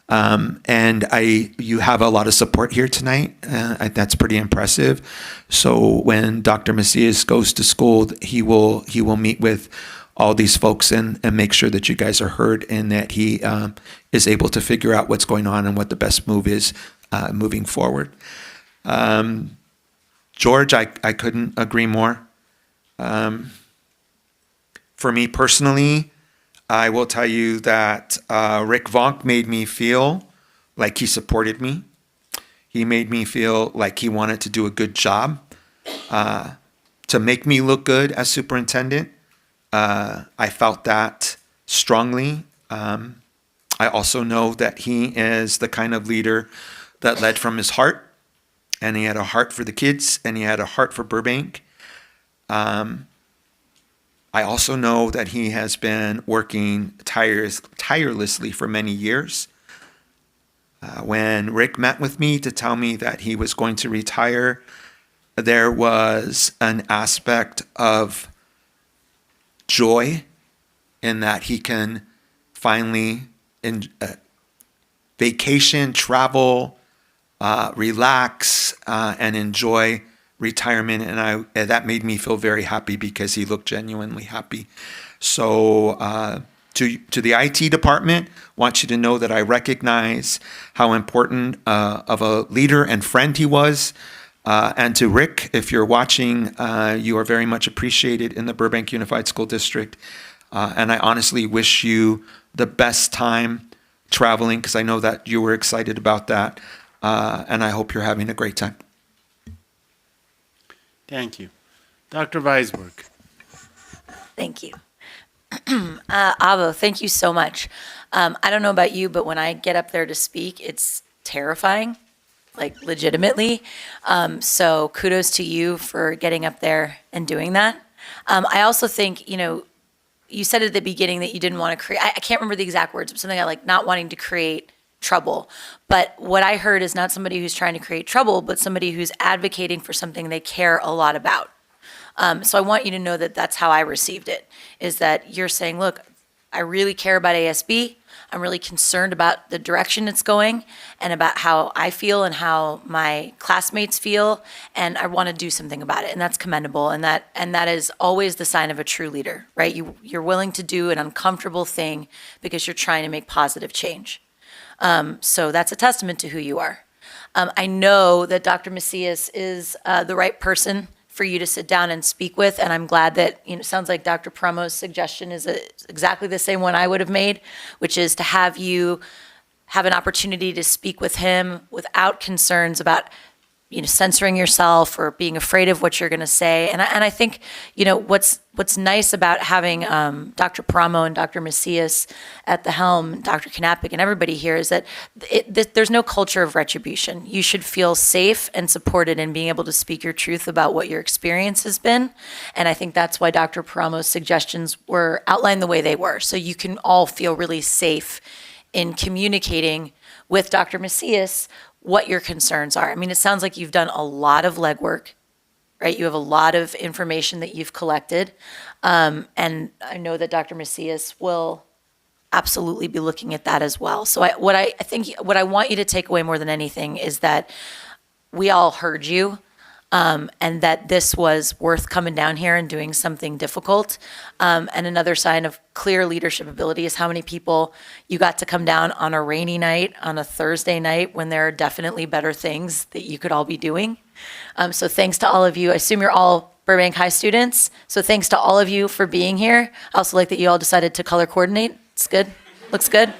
And you have a lot of support here tonight. That's pretty impressive. So when Dr. Macias goes to school, he will meet with all these folks and make sure that you guys are heard and that he is able to figure out what's going on and what the best move is moving forward. George, I couldn't agree more. For me personally, I will tell you that Rick Vonk made me feel like he supported me. He made me feel like he wanted to do a good job to make me look good as superintendent. I felt that strongly. I also know that he is the kind of leader that led from his heart, and he had a heart for the kids, and he had a heart for Burbank. I also know that he has been working tirelessly for many years. When Rick met with me to tell me that he was going to retire, there was an aspect of joy in that he can finally vacation, travel, relax, and enjoy retirement. And that made me feel very happy because he looked genuinely happy. So to the IT department, want you to know that I recognize how important of a leader and friend he was. And to Rick, if you're watching, you are very much appreciated in the Burbank Unified School District. And I honestly wish you the best time traveling, because I know that you were excited about that. And I hope you're having a great time. Thank you. Dr. Weisberg. Thank you. Avo, thank you so much. I don't know about you, but when I get up there to speak, it's terrifying, like legitimately. So kudos to you for getting up there and doing that. I also think, you said at the beginning that you didn't want to create, I can't remember the exact words, but something like not wanting to create trouble. But what I heard is not somebody who's trying to create trouble, but somebody who's advocating for something they care a lot about. So I want you to know that that's how I received it, is that you're saying, look, I really care about ASB. I'm really concerned about the direction it's going and about how I feel and how my classmates feel, and I want to do something about it, and that's commendable, and that is always the sign of a true leader, right? You're willing to do an uncomfortable thing because you're trying to make positive change. So that's a testament to who you are. I know that Dr. Macias is the right person for you to sit down and speak with, and I'm glad that, it sounds like Dr. Pramo's suggestion is exactly the same one I would have made, which is to have you have an opportunity to speak with him without concerns about, censoring yourself or being afraid of what you're going to say. And I think, what's nice about having Dr. Pramo and Dr. Macias at the helm, Dr. Knappich and everybody here, is that there's no culture of retribution. You should feel safe and supported in being able to speak your truth about what your experience has been. And I think that's why Dr. Pramo's suggestions were outlined the way they were. So you can all feel really safe in communicating with Dr. Macias what your concerns are. I mean, it sounds like you've done a lot of legwork, right? You have a lot of information that you've collected. And I know that Dr. Macias will absolutely be looking at that as well. So what I want you to take away more than anything is that we all heard you, and that this was worth coming down here and doing something difficult. And another sign of clear leadership ability is how many people you got to come down on a rainy night, on a Thursday night, when there are definitely better things that you could all be doing. So thanks to all of you. I assume you're all Burbank High students. So thanks to all of you for being here. I also like that you all decided to color coordinate. It's good. Looks good.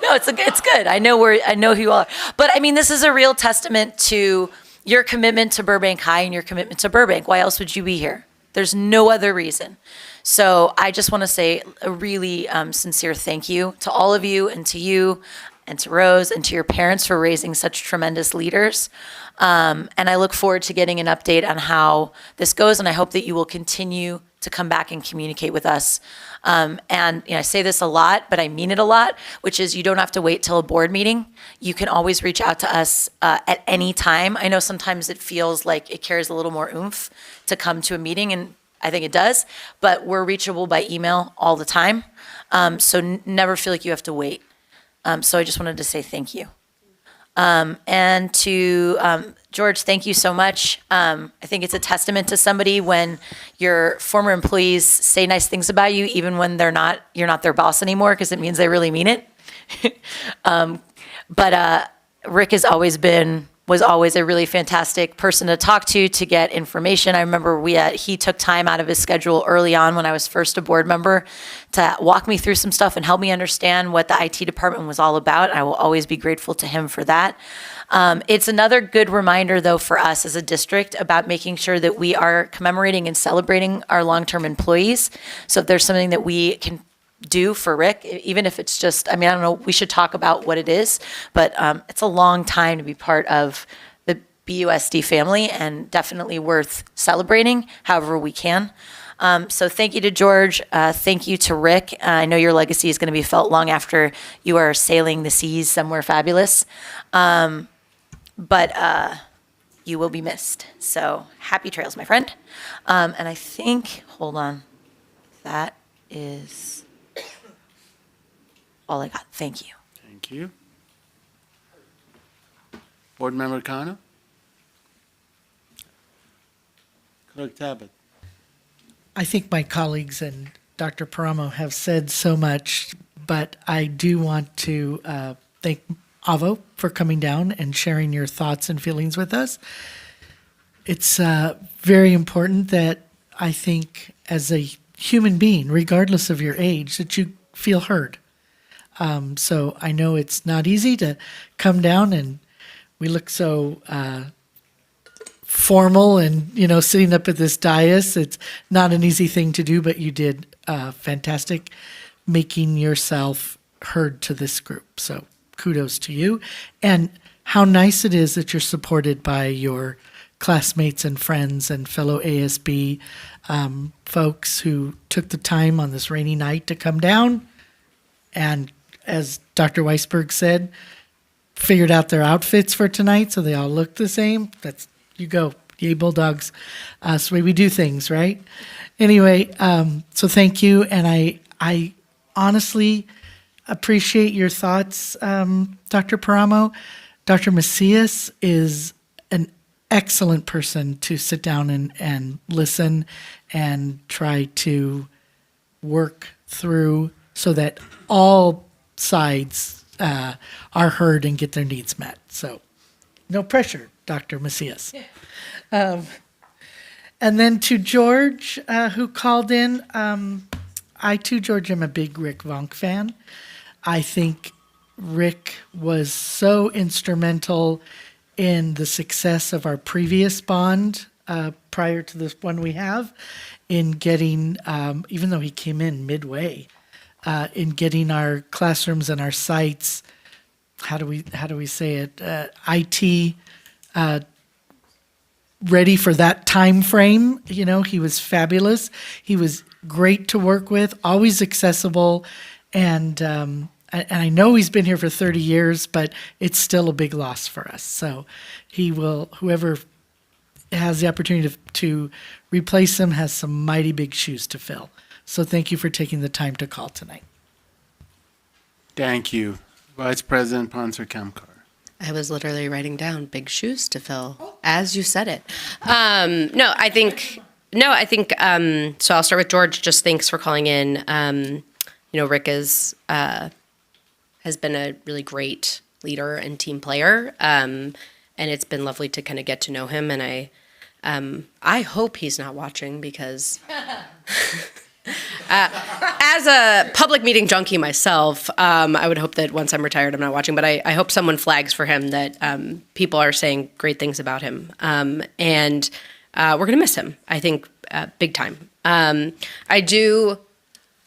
No, it's good. I know who you all are. But I mean, this is a real testament to your commitment to Burbank High and your commitment to Burbank. Why else would you be here? There's no other reason. So I just want to say a really sincere thank you to all of you, and to Rose, and to your parents for raising such tremendous leaders. And I look forward to getting an update on how this goes, and I hope that you will continue to come back and communicate with us. And I say this a lot, but I mean it a lot, which is you don't have to wait till a board meeting. You can always reach out to us at any time. I know sometimes it feels like it carries a little more oomph to come to a meeting, and I think it does, but we're reachable by email all the time. So never feel like you have to wait. So I just wanted to say thank you. And to George, thank you so much. I think it's a testament to somebody when your former employees say nice things about you, even when you're not their boss anymore, because it means they really mean it. But Rick was always a really fantastic person to talk to get information. I remember he took time out of his schedule early on when I was first a board member to walk me through some stuff and help me understand what the IT department was all about. I will always be grateful to him for that. It's another good reminder, though, for us as a district about making sure that we are commemorating and celebrating our long-term employees. So if there's something that we can do for Rick, even if it's just, I mean, I don't know, we should talk about what it is, but it's a long time to be part of the BUSD family and definitely worth celebrating however we can. So thank you to George. Thank you to Rick. I know your legacy is going to be felt long after you are sailing the seas somewhere fabulous. But you will be missed. So happy trails, my friend. And I think, hold on, that is all I got. Thank you. Thank you. Board Member Kano? Clerk Tabit? I think my colleagues and Dr. Paramo have said so much, but I do want to thank Avo for coming down and sharing your thoughts and feelings with us. It's very important that I think as a human being, regardless of your age, that you feel heard. So I know it's not easy to come down and we look so formal and, sitting up at this dais. It's not an easy thing to do, but you did fantastic making yourself heard to this group. So kudos to you. And how nice it is that you're supported by your classmates and friends and fellow ASB folks who took the time on this rainy night to come down and, as Dr. Weisberg said, figured out their outfits for tonight so they all look the same. That's, you go, yay Bulldogs. That's the way we do things, right? Anyway, so thank you, and I honestly appreciate your thoughts, Dr. Paramo. Dr. Macias is an excellent person to sit down and listen and try to work through so that all sides are heard and get their needs met. So no pressure, Dr. Macias. And then to George, who called in, I too, George, am a big Rick Vonk fan. I think Rick was so instrumental in the success of our previous bond prior to this one we have, in getting, even though he came in midway, in getting our classrooms and our sites, how do we say it, IT ready for that time frame. He was fabulous. He was great to work with, always accessible, and I know he's been here for 30 years, but it's still a big loss for us. So whoever has the opportunity to replace him has some mighty big shoes to fill. So thank you for taking the time to call tonight. Thank you. Vice President Panzer Kamkar. I was literally writing down big shoes to fill as you said it. I think, so I'll start with George. Just thanks for calling in. Rick has been a really great leader and team player. And it's been lovely to kind of get to know him. And I hope he's not watching because as a public meeting junkie myself, I would hope that once I'm retired, I'm not watching, but I hope someone flags for him that people are saying great things about him. And we're going to miss him, I think, big time. I do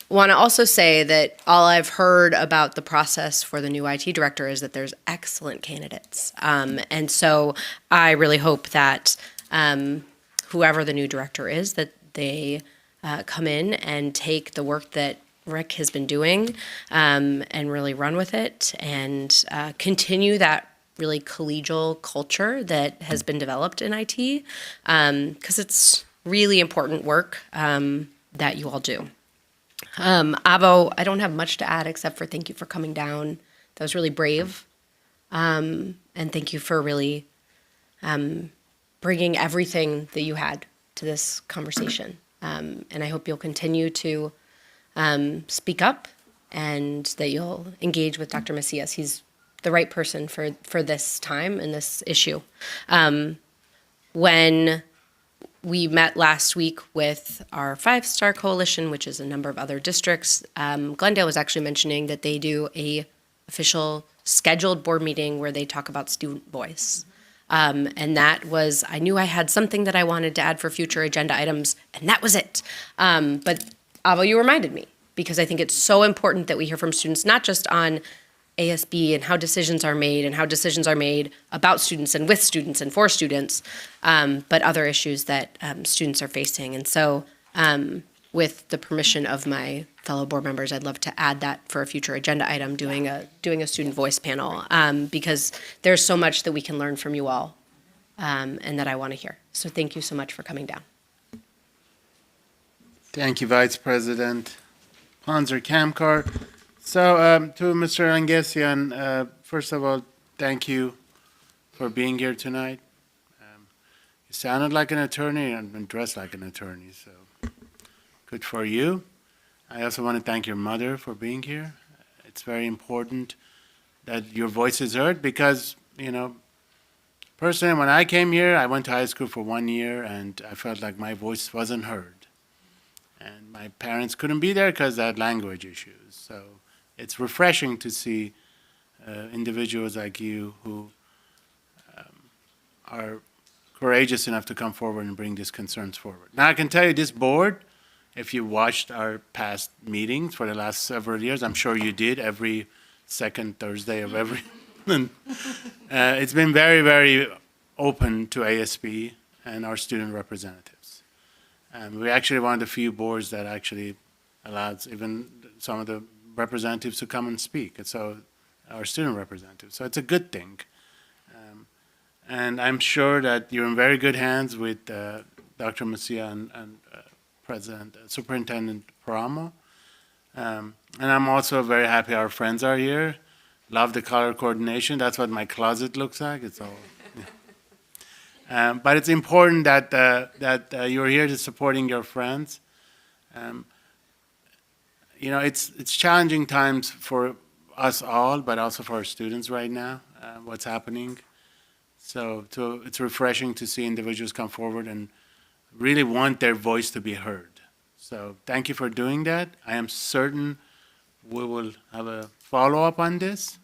want to also say that all I've heard about the process for the new IT director is that there's excellent candidates. And so I really hope that whoever the new director is, that they come in and take the work that Rick has been doing and really run with it and continue that really collegial culture that has been developed in IT, because it's really important work that you all do. Avo, I don't have much to add except for thank you for coming down. That was really brave. And thank you for really bringing everything that you had to this conversation. And I hope you'll continue to speak up and that you'll engage with Dr. Macias. He's the right person for this time and this issue. When we met last week with our 5-Star Coalition, which is a number of other districts, Glendale was actually mentioning that they do a official scheduled board meeting where they talk about student voice. And that was, I knew I had something that I wanted to add for future agenda items, and that was it. But Avo, you reminded me. because I think it's so important that we hear from students, not just on ASB and how decisions are made and how decisions are made about students and with students and for students, but other issues that students are facing. And so with the permission of my fellow board members, I'd love to add that for a future agenda item, doing a student voice panel, because there's so much that we can learn from you all and that I want to hear. So thank you so much for coming down. Thank you, Vice President Ponzer Kamkar. So to Mr. Langesian, first of all, thank you for being here tonight. You sounded like an attorney and dressed like an attorney, so good for you. I also want to thank your mother for being here. It's very important that your voice is heard because, you know, personally, when I came here, I went to high school for 1 year and I felt like my voice wasn't heard. And my parents couldn't be there because they had language issues. So it's refreshing to see individuals like you who are courageous enough to come forward and bring these concerns forward. Now, I can tell you this board, if you watched our past meetings for the last several years, I'm sure you did every second Thursday of every, it's been very, very open to ASB and our student representatives. We're actually one of the few boards that actually allows even some of the representatives to come and speak. And so our student representatives. So it's a good thing. And I'm sure that you're in very good hands with Dr. Macia and Superintendent Paramo. And I'm also very happy our friends are here. Love the color coordination. That's what my closet looks like. It's all. Yeah. But it's important that you're here to supporting your friends. You know, it's challenging times for us all, but also for our students right now. What's happening. So it's refreshing to see individuals come forward and really want their voice to be heard. So thank you for doing that. I am certain we will have a follow-up on this.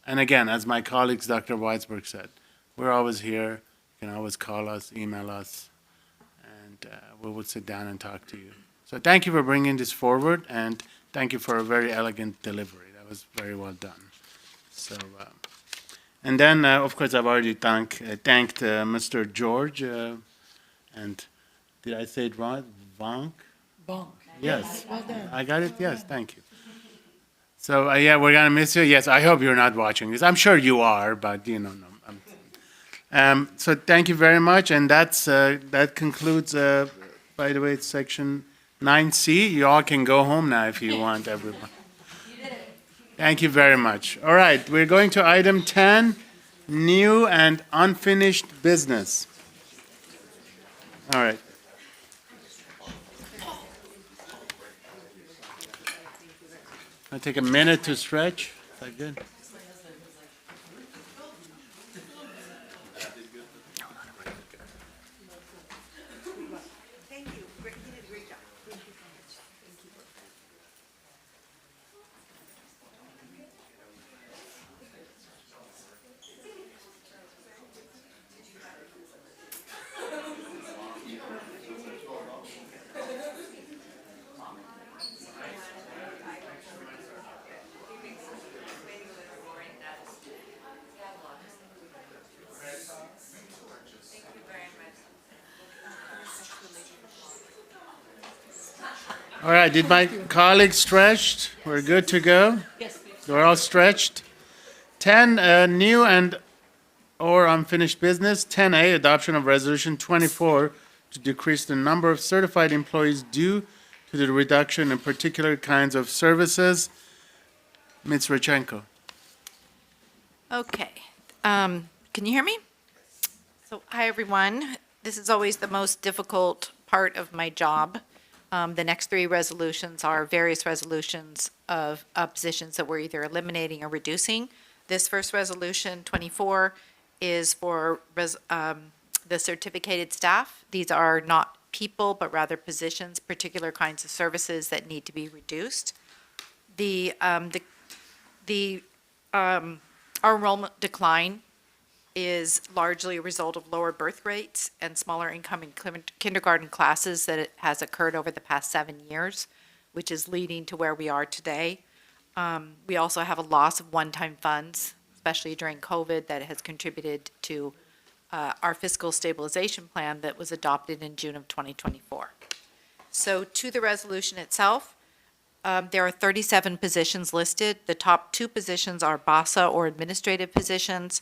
And again, as my colleagues, Dr. Weisberg said, we're always here. You can always call us, email us, and we will sit down and talk to you. So thank you for bringing this forward, and thank you for a very elegant delivery. That was very well done. So, and then, of course, I've already thanked Mr. George, and did I say it right? Bonk? Bonk. Yes. Well done. I got it? Yes, thank you. So, yeah, we're going to miss you. Yes, I hope you're not watching this. I'm sure you are, but, you know, no. So thank you very much, and that concludes, by the way, it's section 9C. You all can go home now if you want, everyone. Thank you very much. All right, we're going to item 10, new and unfinished business. All right. I'll take a minute to stretch. Is that good? All right, did my colleagues stretched? We're good to go? Yes. We're all stretched. 10, new and or unfinished business. 10A, adoption of resolution 24 to decrease the number of certified employees due to the reduction in particular kinds of services. Ms. Rodchenko. Okay. Can you hear me? So, hi, everyone. This is always the most difficult part of my job. The next three resolutions are various resolutions of positions that we're either eliminating or reducing. This first resolution, 24, is for the certificated staff. These are not people, but rather positions, particular kinds of services that need to be reduced. Our enrollment decline is largely a result of lower birth rates and smaller income in kindergarten classes that it has occurred over the past 7 years. which is leading to where we are today. We also have a loss of one-time funds, especially during COVID, that has contributed to our fiscal stabilization plan that was adopted in June of 2024. So to the resolution itself, there are 37 positions listed. The top 2 positions are BASA or administrative positions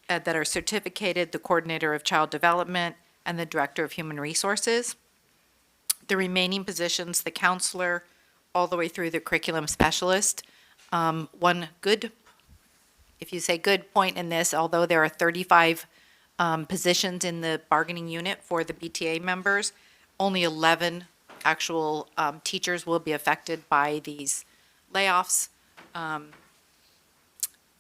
that are certificated, the Coordinator of Child Development and the Director of Human Resources. The remaining positions, the counselor, all the way through the curriculum specialist. One good, if you say good point in this, although there are 35 positions in the bargaining unit for the BTA members, only 11 actual teachers will be affected by these layoffs.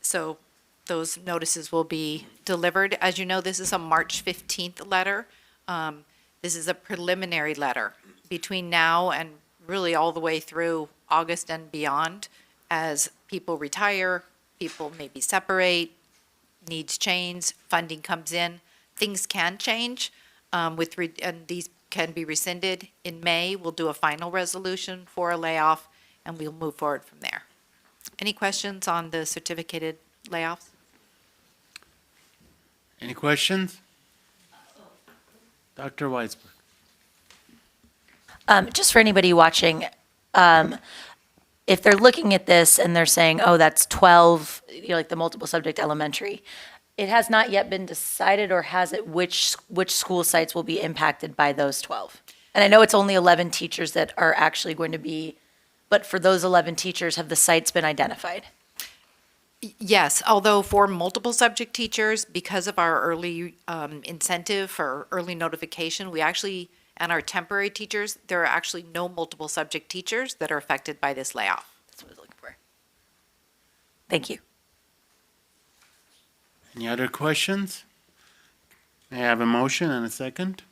So those notices will be delivered. As you know, this is a March 15th letter. This is a preliminary letter between now and really all the way through August and beyond. As people retire, people maybe separate, needs change, funding comes in, things can change, and these can be rescinded. In May, we'll do a final resolution for a layoff, and we'll move forward from there. Any questions on the certificated layoffs? Any questions? Dr. Weisberg. Just for anybody watching, if they're looking at this and they're saying, oh, that's 12, like the multiple subject elementary, it has not yet been decided, or has it, which school sites will be impacted by those 12? And I know it's only 11 teachers that are actually going to be, but for those 11 teachers, have the sites been identified? Yes, although for multiple subject teachers, because of our early incentive for early notification, we actually, and our temporary teachers, there are actually no multiple subject teachers that are affected by this layoff. That's what I was looking for. Thank you. Any other questions? May I have a motion and a second?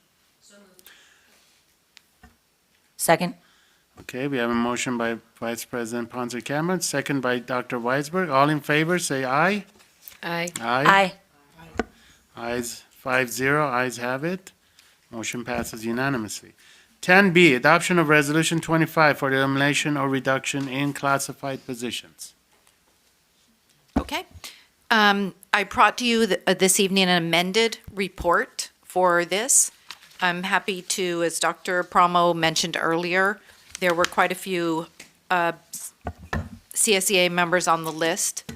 Second. Okay, we have a motion by Vice President Ponce Cameron, second by Dr. Weisberg. All in favor, say aye. Aye. Aye. Ayes 5-0, ayes have it. Motion passes unanimously. 10B, adoption of Resolution 25 for the elimination or reduction in classified positions. Okay. I brought to you this evening an amended report for this. I'm happy to, as Dr. Promo mentioned earlier, there were quite a few CSEA members on the list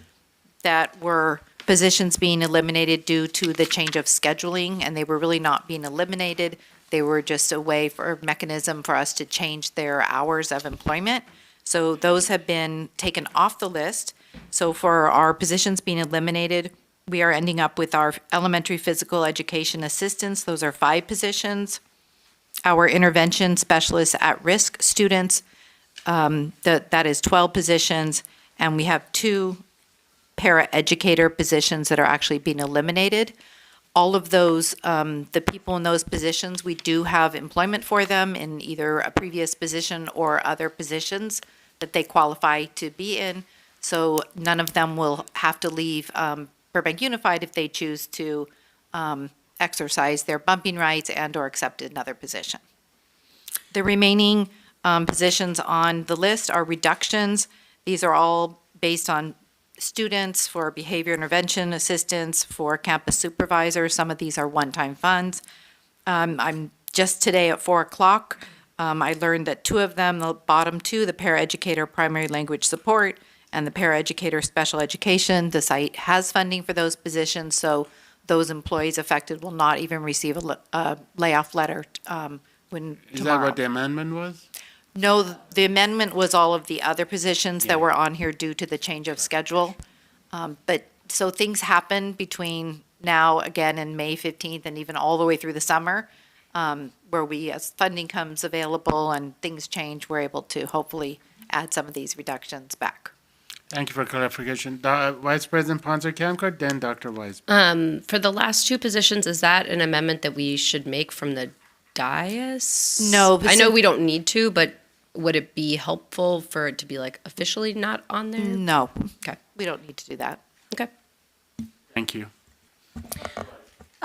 that were positions being eliminated due to the change of scheduling, and they were really not being eliminated. They were just a way for a mechanism for us to change their hours of employment. So those have been taken off the list. So for our positions being eliminated, we are ending up with our elementary physical education assistants. Those are 5 positions. Our intervention specialists at-risk students, that is 12 positions. And we have 2 para-educator positions that are actually being eliminated. All of those, the people in those positions, we do have employment for them in either a previous position or other positions that they qualify to be in. So none of them will have to leave Burbank Unified if they choose to exercise their bumping rights and or accept another position. The remaining positions on the list are reductions. These are all based on students, for behavior intervention assistants, for campus supervisors. Some of these are one-time funds. I'm just today at 4 o'clock, I learned that 2 of them, the bottom 2, the paraeducator primary language support and the paraeducator special education, the site has funding for those positions, so those employees affected will not even receive a layoff letter when Is tomorrow. that what the amendment was? No, the amendment was all of the other positions that were on here due to the change of schedule. But, so things happen between now, again, and May 15th, and even all the way through the summer, where we, as funding comes available and things change, we're able to hopefully add some of these reductions back. Thank you for clarification. Vice President Ponce Camcart, then Dr. Weiss. For the last 2 positions, is that an amendment that we should make from the dais? No, I know we don't need to, but would it be helpful for it to be like officially not on there? No, Okay. we don't need to do that. Okay. Thank you.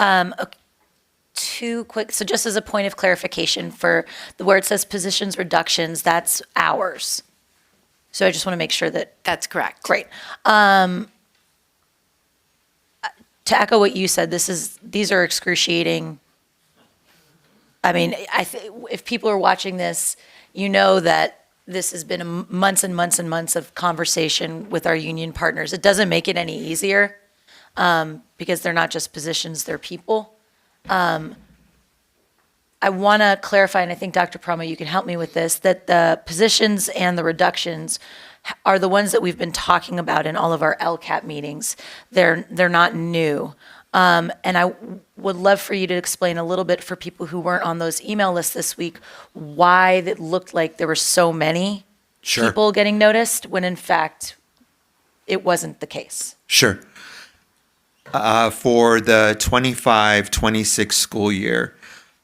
Okay. two quick, so just as a point of clarification for where it says positions reductions, that's hours. So I just want to make sure that. That's correct. Great. To echo what you said, these are excruciating. I mean, if people are watching this, you know that this has been months and months and months of conversation with our union partners. It doesn't make it any easier because they're not just positions, they're people. I want to clarify, and I think Dr. Promo, you can help me with this, that the positions and the reductions are the ones that we've been talking about in all of our LCAP meetings. They're not new. And I would love for you to explain a little bit for people who weren't on those email lists this week, why it looked like there were so many people getting noticed when in fact it wasn't the case. Sure. For the 25-26 school year,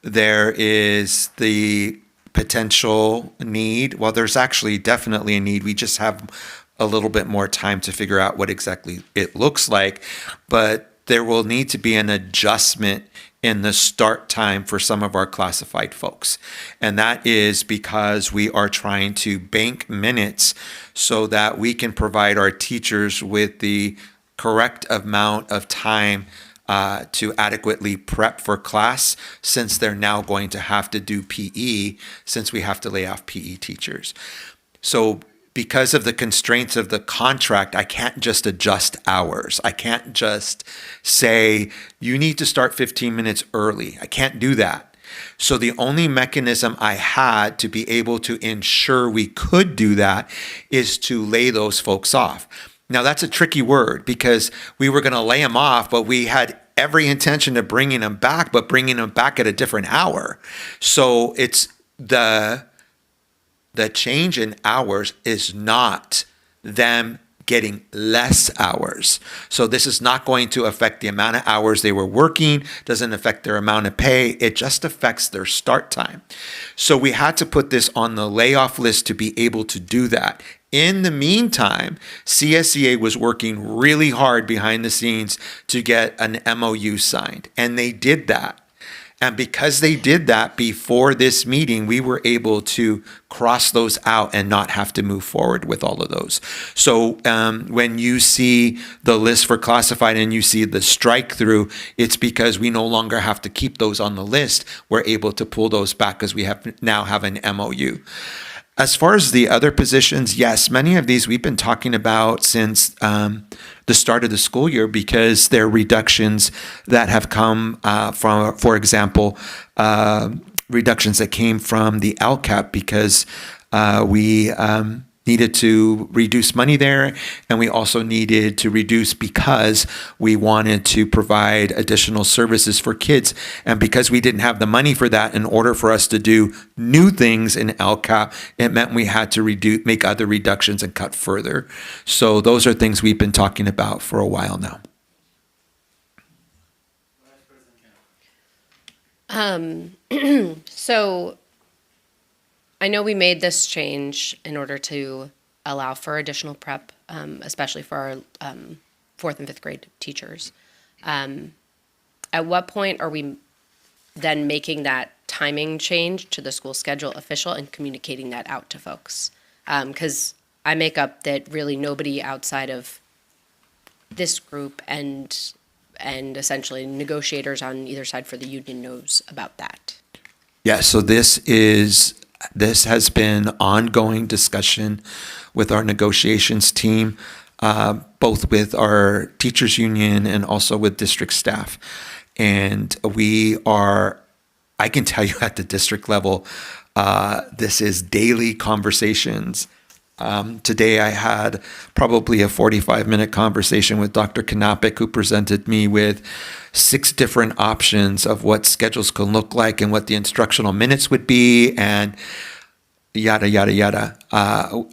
there is the potential need. Well, there's actually definitely a need. We just have a little bit more time to figure out what exactly it looks like. But there will need to be an adjustment in the start time for some of our classified folks. And that is because we are trying to bank minutes so that we can provide our teachers with the correct amount of time to adequately prep for class, since they're now going to have to do PE, since we have to lay off PE teachers. So because of the constraints of the contract, I can't just adjust hours. I can't just say, you need to start 15 minutes early. I can't do that. So the only mechanism I had to be able to ensure we could do that is to lay those folks off. Now, that's a tricky word because we were going to lay them off, but we had every intention of bringing them back, but bringing them back at a different hour. So it's the change in hours is not them getting less hours. So this is not going to affect the amount of hours they were working, doesn't affect their amount of pay. It just affects their start time. So we had to put this on the layoff list to be able to do that. In the meantime, CSEA was working really hard behind the scenes to get an MOU signed, and they did that. And because they did that before this meeting, we were able to cross those out and not have to move forward with all of those. So when you see the list for classified and you see the strike through, it's because we no longer have to keep those on the list. We're able to pull those back because we now have an MOU. As far as the other positions, yes, many of these we've been talking about since the start of the school year because they're reductions that have come from, for example, reductions that came from the LCAP because we needed to reduce money there, and we also needed to reduce because we wanted to provide additional services for kids. And because we didn't have the money for that, in order for us to do new things in LCAP, it meant we had to make other reductions and cut further. So those are things we've been talking about for a while now. So I know we made this change in order to allow for additional prep, especially for our 4th and 5th grade teachers. At what point are we then making that timing change to the school schedule official and communicating that out to folks? Because I make up that really nobody outside of this group and essentially negotiators on either side for the union knows about that. Yeah, so this has been ongoing discussion with our negotiations team, both with our teachers union and also with district staff. And I can tell you at the district level, this is daily conversations. Today I had probably a 45-minute conversation with Dr. Kanapik, who presented me with 6 different options of what schedules can look like and what the instructional minutes would be and yada, yada, yada.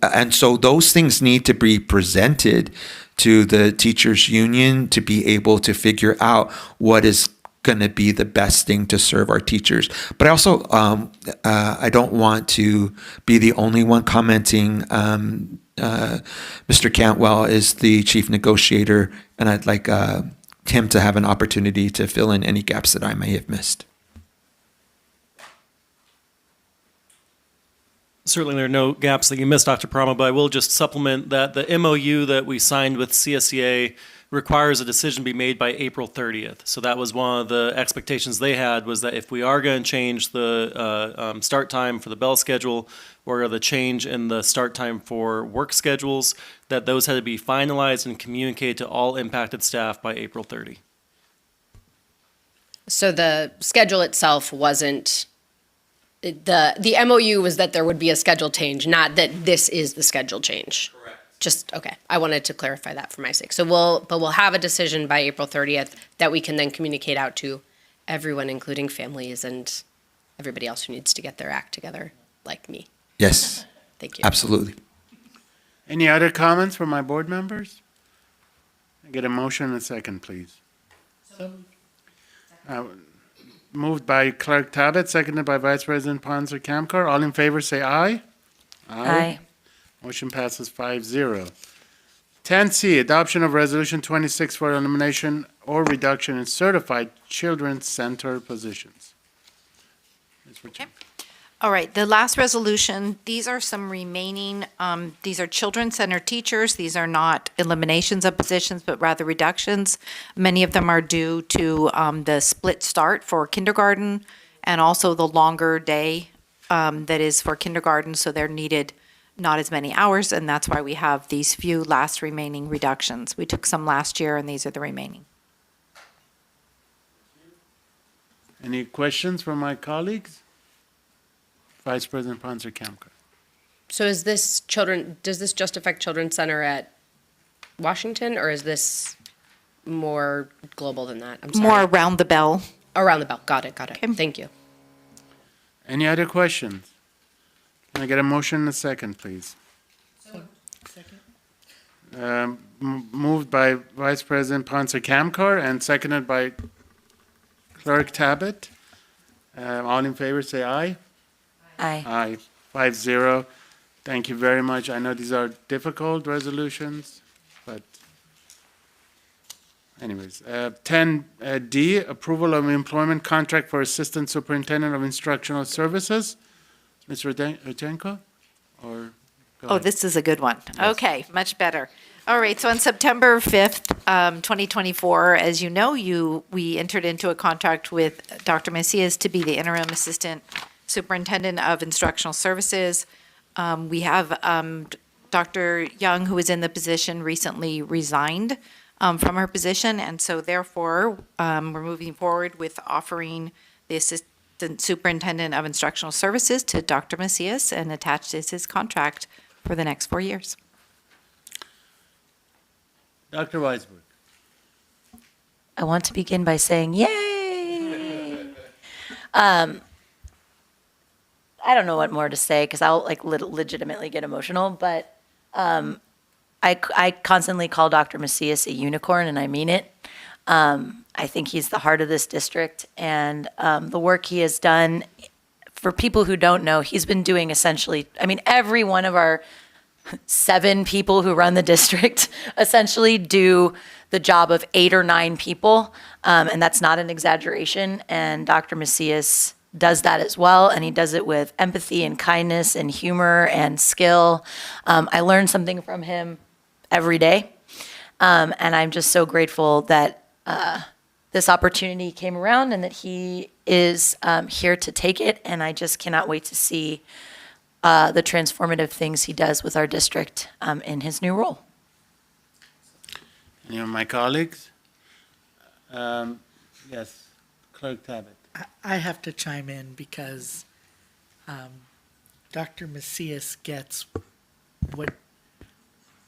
And so those things need to be presented to the teachers union to be able to figure out what is going to be the best thing to serve our teachers. But I also, I don't want to be the only one commenting. Mr. Cantwell is the chief negotiator, and I'd like him to have an opportunity to fill in any gaps that I may have missed. Certainly, there are no gaps that you missed, Dr. Paramo, but I will just supplement that the MOU that we signed with CSEA requires a decision be made by April 30th. So that was one of the expectations they had, was that if we are going to change the start time for the bell schedule or the change in the start time for work schedules, that those had to be finalized and communicated to all impacted staff by April 30. So the schedule itself wasn't, the MOU was that there would be a schedule change, not that this is the schedule change. Correct. Just, okay, I wanted to clarify that for my sake. So we'll have a decision by April 30th that we can then communicate out to everyone, including families and everybody else who needs to get their act together, like me. Yes. Thank you. Absolutely. Any other comments from my board members? I get a motion and a second, please. Moved by Clerk Tabbitt, seconded by Vice President Ponser Kamkar. All in favor, say aye. Aye. Motion passes 5-0. 10C, adoption of Resolution 26 for elimination or reduction in certified children's center positions. Ms. Richard. All right, the last resolution, these are some remaining, these are children's center teachers. These are not eliminations of positions, but rather reductions. Many of them are due to the split start for kindergarten and also the longer day that is for kindergarten, so they're needed not as many hours, and that's why we have these few last remaining reductions. We took some last year, and these are the remaining. Any questions from my colleagues? Vice President Ponser Kamkar. So is this does this just affect Children's Center at Washington, or is this more global than that? I'm sorry. More around the bell. Around the bell. Got it. Okay. Thank you. Any other questions? Can I get a motion and a second, please? Second. Moved by Vice President Ponser Kamkar and seconded by Clerk Tabbitt. All in favor, say aye. Aye. Aye. 5-0. Thank you very much. I know these are difficult resolutions, but anyways. 10D, approval of employment contract for Assistant Superintendent of Instructional Services. Ms. Rudenko? Or? Go Oh, ahead. this is a good one. Okay, much better. All right, so on September 5th, 2024, as you know, we entered into a contract with Dr. Macias to be the interim assistant superintendent of instructional services. We have Dr. Young, who was in the position, recently resigned from her position, and so therefore, we're moving forward with offering the assistant superintendent of instructional services to Dr. Macias, and attached is his contract for the next 4 years. Dr. Weisberg. I want to begin by saying, yay! I don't know what more to say because I'll legitimately get emotional, but I constantly call Dr. Macias a unicorn, and I mean it. I think he's the heart of this district, and the work he has done, for people who don't know, he's been doing essentially, every one of our 7 people who run the district essentially do the job of 8 or 9 people, and that's not an exaggeration, and Dr. Macias does that as well, and he does it with empathy and kindness and humor and skill. I learn something from him every day, and I'm just so grateful that this opportunity came around and that he is here to take it, and I just cannot wait to see the transformative things he does with our district in his new role. Any of my colleagues? Yes, Clerk Tabbitt. I have to chime in because Dr. Macias gets what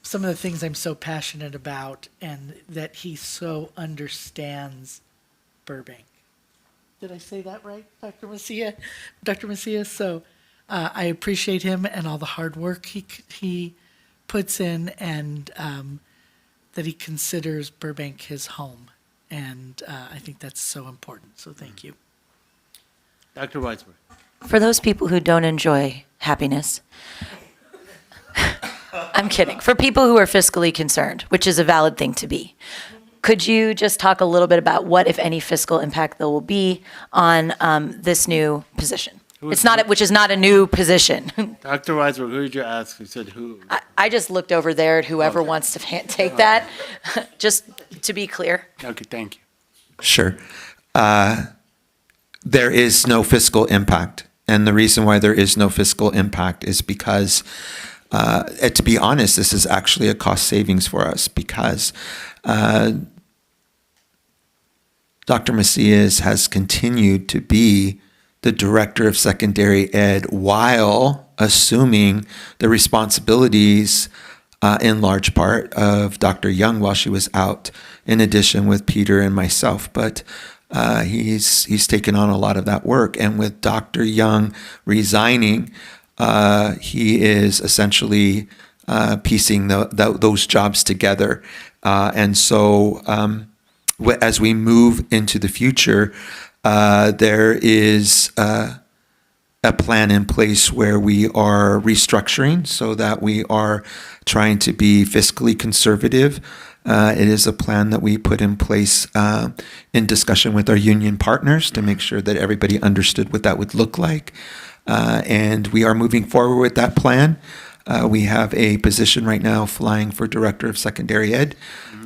some of the things I'm so passionate about, and that he so understands Burbank. Did I say that right, Dr. Macias? Dr. Macias, so I appreciate him and all the hard work he puts in, and that he considers Burbank his home. And I think that's so important, so thank you. Dr. Weisberg. For those people who don't enjoy happiness, I'm kidding. For people who are fiscally concerned, which is a valid thing to be, could you just talk a little bit about what, if any, fiscal impact there will be on this new position? It's not, which is not a new position. Dr. Weisberg, who did you ask? You said who? I just looked over there at whoever wants to take that, just to be clear. Okay, thank you. Sure. There is no fiscal impact. And the reason why there is no fiscal impact is because, to be honest, this is actually a cost savings for us because Dr. Macias has continued to be the director of secondary ed while assuming the responsibilities in large part of Dr. Young while she was out, in addition with Peter and myself. But he's taken on a lot of that work. And with Dr. Young resigning, he is essentially piecing those jobs together. And so as we move into the future, there is a plan in place where we are restructuring so that we are trying to be fiscally conservative. It is a plan that we put in place in discussion with our union partners to make sure that everybody understood what that would look like. And we are moving forward with that plan. We have a position right now flying for Director of Secondary Ed,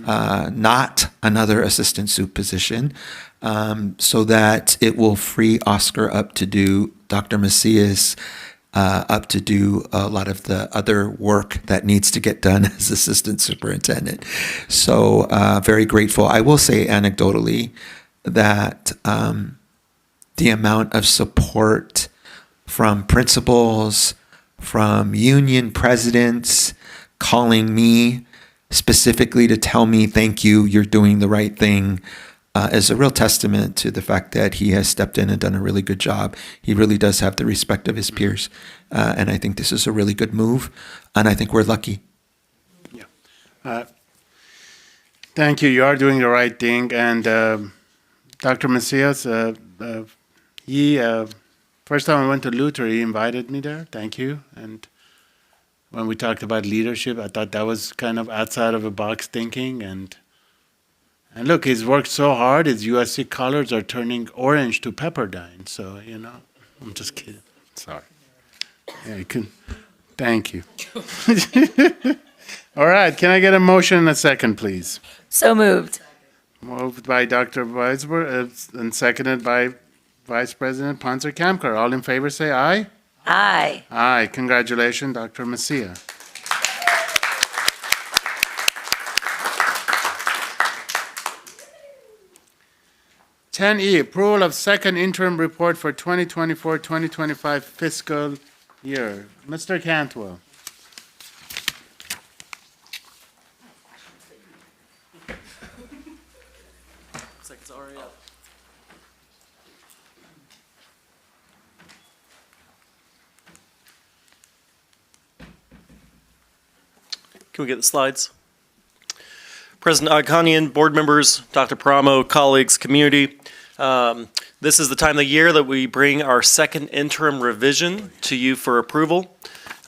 not another assistant sup position, so that it will free Oscar up to do, Dr. Macias up to do a lot of the other work that needs to get done as assistant superintendent. So very grateful. I will say anecdotally that the amount of support from principals, from union presidents calling me specifically to tell me, thank you, you're doing the right thing, is a real testament to the fact that he has stepped in and done a really good job. He really does have the respect of his peers. And I think this is a really good move. And I think we're lucky. Yeah. Thank you. You are doing the right thing. And Dr. Macias, first time I went to Luther, he invited me there. Thank you. And when we talked about leadership, I thought that was kind of outside of the box thinking. And look, he's worked so hard, his USC colors are turning orange to Pepperdine. So, I'm just kidding. Sorry. Yeah, you can. Thank you. All right. Can I get a motion and a second, please? So moved. Moved by Dr. Weisberg and seconded by Vice President Ponser Kamkar. All in favor say aye. Aye. Aye. Congratulations, Dr. Macia. (10E) Approval of second interim report for 2024-2025 fiscal year. Mr. Cantwell. Looks like it's already up. Can we get the slides? President Agakanian, board members, Dr. Paramo, colleagues, community. This is the time of the year that we bring our second interim revision to you for approval.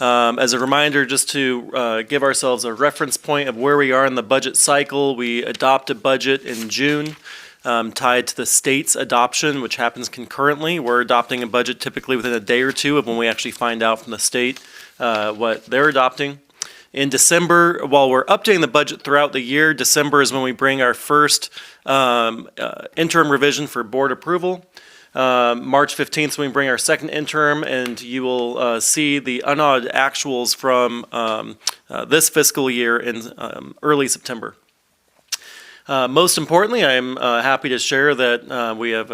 As a reminder, just to give ourselves a reference point of where we are in the budget cycle, we adopt a budget in June tied to the state's adoption, which happens concurrently. We're adopting a budget typically within a day or two of when we actually find out from the state what they're adopting. In December, while we're updating the budget throughout the year, December is when we bring our first interim revision for board approval. March 15th is when we bring our second interim, and you will see the unaudited actuals from this fiscal year in early September. Most importantly, I'm happy to share that we have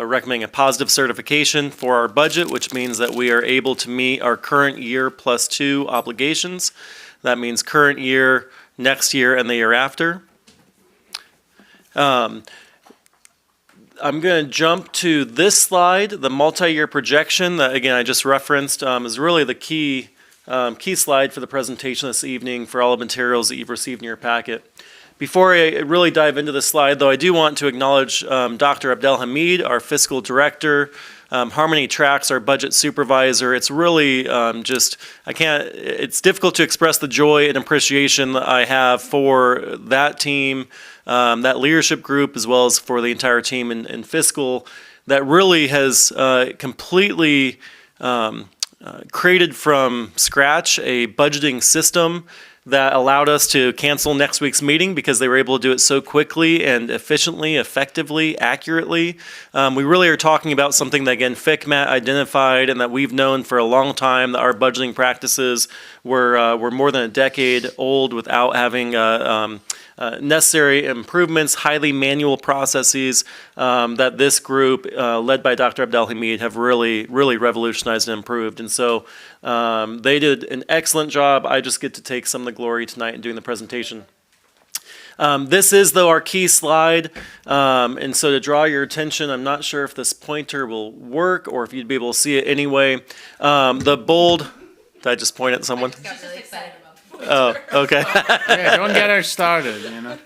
recommending a positive certification for our budget, which means that we are able to meet our current year plus 2 obligations. That means current year, next year, and the year after. I'm going to jump to this slide, the multi-year projection that, again, I just referenced, is really the key slide for the presentation this evening for all the materials that you've received in your packet. Before I really dive into this slide, though, I do want to acknowledge Dr. Abdelhamid, our fiscal director, Harmony Tracks, our budget supervisor. It's really it's difficult to express the joy and appreciation that I have for that team, that leadership group, as well as for the entire team in fiscal that really has completely created from scratch a budgeting system that allowed us to cancel next week's meeting because they were able to do it so quickly and efficiently, effectively, accurately. We really are talking about something that, again, FICMAT identified and that we've known for a long time, that our budgeting practices were more than a decade old without having necessary improvements, highly manual processes that this group, led by Dr. Abdelhamid, have really revolutionized and improved. And so they did an excellent job. I just get to take some of the glory tonight in doing the presentation. This is, though, our key slide. And so to draw your attention, I'm not sure if this pointer will work or if you'd be able to see it anyway. The bold, did I just point at someone? Oh, okay. Yeah, don't get her started, you know.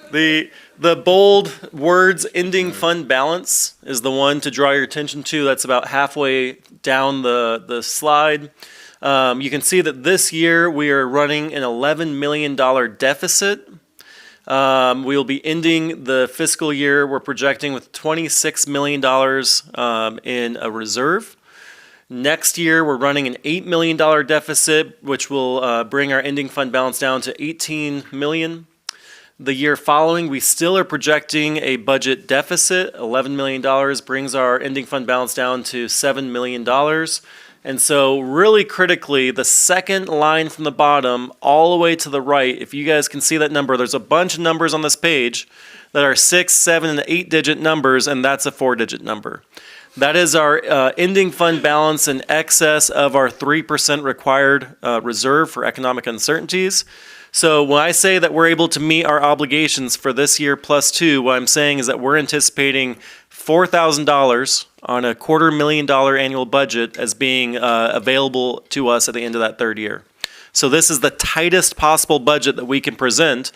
The bold words ending fund balance is the one to draw your attention to. That's about halfway down the slide. You can see that this year we are running an $11 million deficit. We will be ending the fiscal year, we're projecting, with $26 million in a reserve. Next year, we're running an $8 million deficit, which will bring our ending fund balance down to $18 million. The year following, we still are projecting a budget deficit. $11 million brings our ending fund balance down to $7 million. And so really critically, the second line from the bottom all the way to the right, if you guys can see that number, there's a bunch of numbers on this page that are 6, 7, and 8-digit numbers, and that's a 4-digit number. That is our ending fund balance in excess of our 3% required reserve for economic uncertainties. So when I say that we're able to meet our obligations for this year plus 2, what I'm saying is that we're anticipating $4,000 on a $250,000 annual budget as being available to us at the end of that third year. So this is the tightest possible budget that we can present.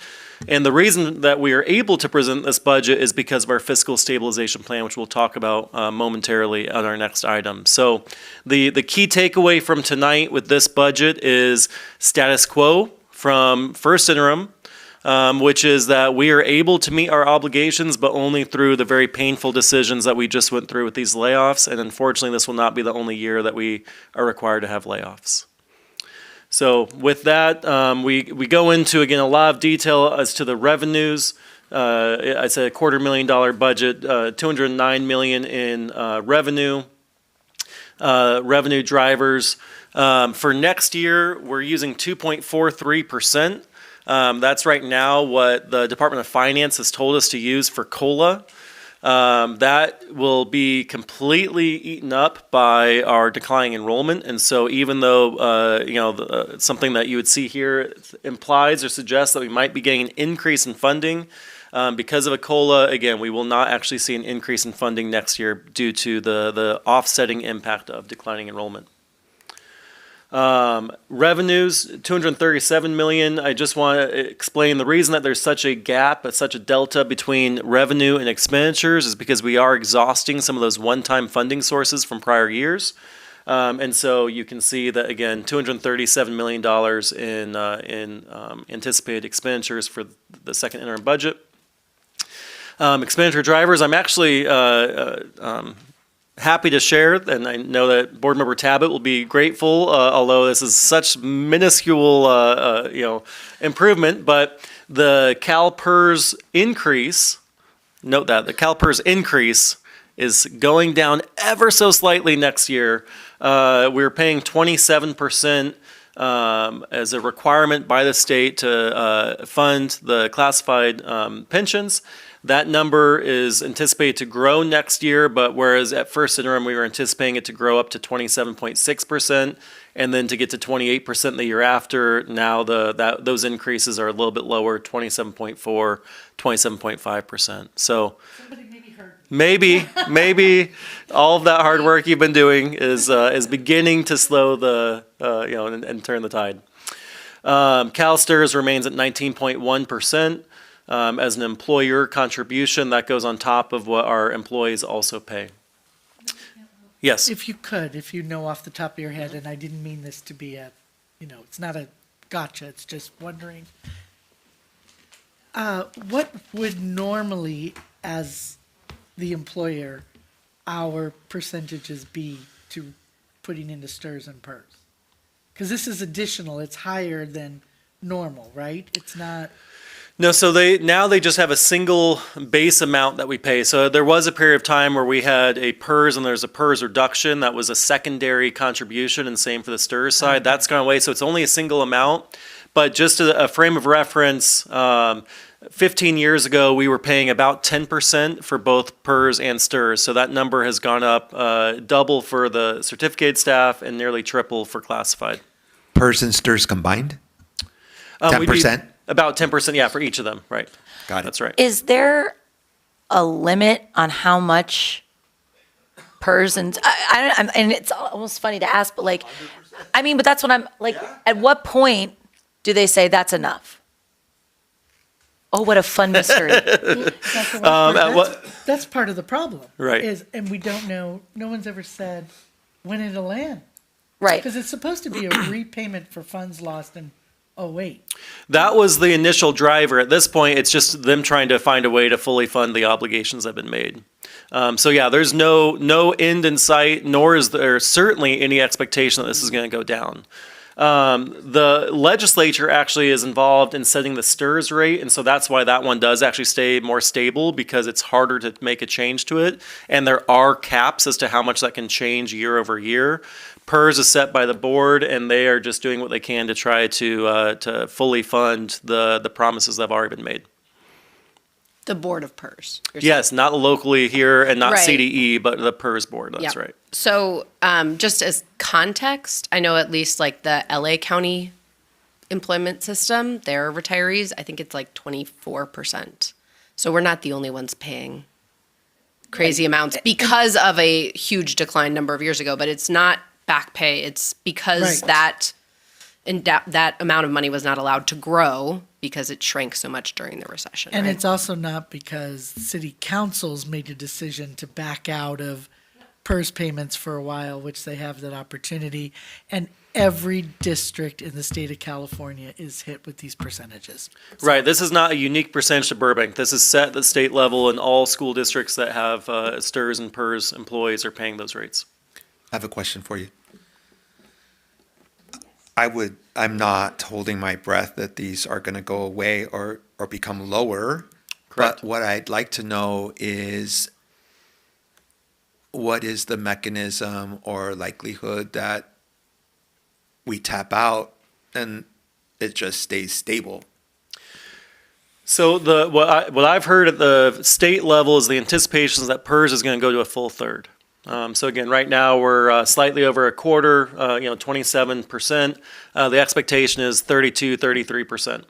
And the reason that we are able to present this budget is because of our fiscal stabilization plan, which we'll talk about momentarily on our next item. So the key takeaway from tonight with this budget is status quo from first interim, which is that we are able to meet our obligations, but only through the very painful decisions that we just went through with these layoffs. And unfortunately, this will not be the only year that we are required to have layoffs. So with that, we go into, again, a lot of detail as to the revenues. It's a $250,000 budget, $209 million in revenue. Revenue drivers. For next year, we're using 2.43%. That's right now what the Department of Finance has told us to use for COLA. That will be completely eaten up by our declining enrollment. And so even though, something that you would see here implies or suggests that we might be getting an increase in funding, because of a COLA, again, we will not actually see an increase in funding next year due to the offsetting impact of declining enrollment. Revenues, $237 million. I just want to explain the reason that there's such a gap, such a delta between revenue and expenditures is because we are exhausting some of those one-time funding sources from prior years. And so you can see that, again, $237 million in anticipated expenditures for the second interim budget. Expenditure drivers, I'm actually happy to share, and I know that Board Member Tabbitt will be grateful, although this is such minuscule, improvement. But the CalPERS increase, note that the CalPERS increase is going down ever so slightly next year. We're paying 27% as a requirement by the state to fund the classified pensions. That number is anticipated to grow next year, but whereas at first interim we were anticipating it to grow up to 27.6% and then to get to 28% the year after, now those increases are a little bit lower, 27.4, 27.5%. So maybe all of that hard work you've been doing is beginning to slow and turn the tide. CalSTRS remains at 19.1%. As an employer contribution, that goes on top of what our employees also pay. Yes. If you know off the top of your head, and I didn't mean this to be it's not a gotcha, it's just wondering, what would normally, as the employer, our percentages be to putting into STRS and PERS? Because this is additional, it's higher than normal, right? It's not, No, so they just have a single base amount that we pay. So there was a period of time where we had a PERS and there's a PERS reduction. That was a secondary contribution, and same for the STRS side. That's gone away, so it's only a single amount. But just a frame of reference, 15 years ago, we were paying about 10% for both PERS and STRS. So that number has gone up double for the certificate staff and nearly triple for classified. PERS and STRS combined? We do 10%? About 10%, yeah, for each of them, right. Got it. That's right. Is there a limit on how much PERS and and it's almost funny to ask, but like, I mean, but that's what I'm like. At what point do they say that's enough? Oh, what a fun mystery! that's part of the problem. Right. And we don't know, no one's ever said when it'll land. Right. Because it's supposed to be a repayment for funds lost in '08. That was the initial driver. At this point, it's just them trying to find a way to fully fund the obligations that have been made. So yeah, there's no end in sight, nor is there certainly any expectation that this is going to go down. The legislature actually is involved in setting the STRS rate, and so that's why that one does actually stay more stable, because it's harder to make a change to it, and there are caps as to how much that can change year over year. PERS is set by the board, and they are just doing what they can to try to fully fund the promises that have already been made. The board of PERS. Yes, not locally here and not Right. CDE, but the PERS board. That's Yeah. right. So just as context, I know at least like the LA County employment system, their retirees, I think it's like 24%. So we're not the only ones paying crazy amounts because of a huge decline number of years ago, but it's not back pay. It's because Right. that amount of money was not allowed to grow because it shrank so much during the recession. And right? it's also not because city councils made a decision to back out of PERS payments for a while, which they have that opportunity. And every district in the state of California is hit with these percentages. Right. This is not a unique percentage to Burbank. This is set at the state level, and all school districts that have STRS and PERS employees are paying those rates. I have a question for you. I'm not holding my breath that these are going to go away or become lower. Correct. But what I'd like to know is, what is the mechanism or likelihood that we tap out and it just stays stable? So what I've heard at the state level is the anticipation is that PERS is going to go to a full third. So again, right now we're slightly over a quarter, 27%. The expectation is 33%.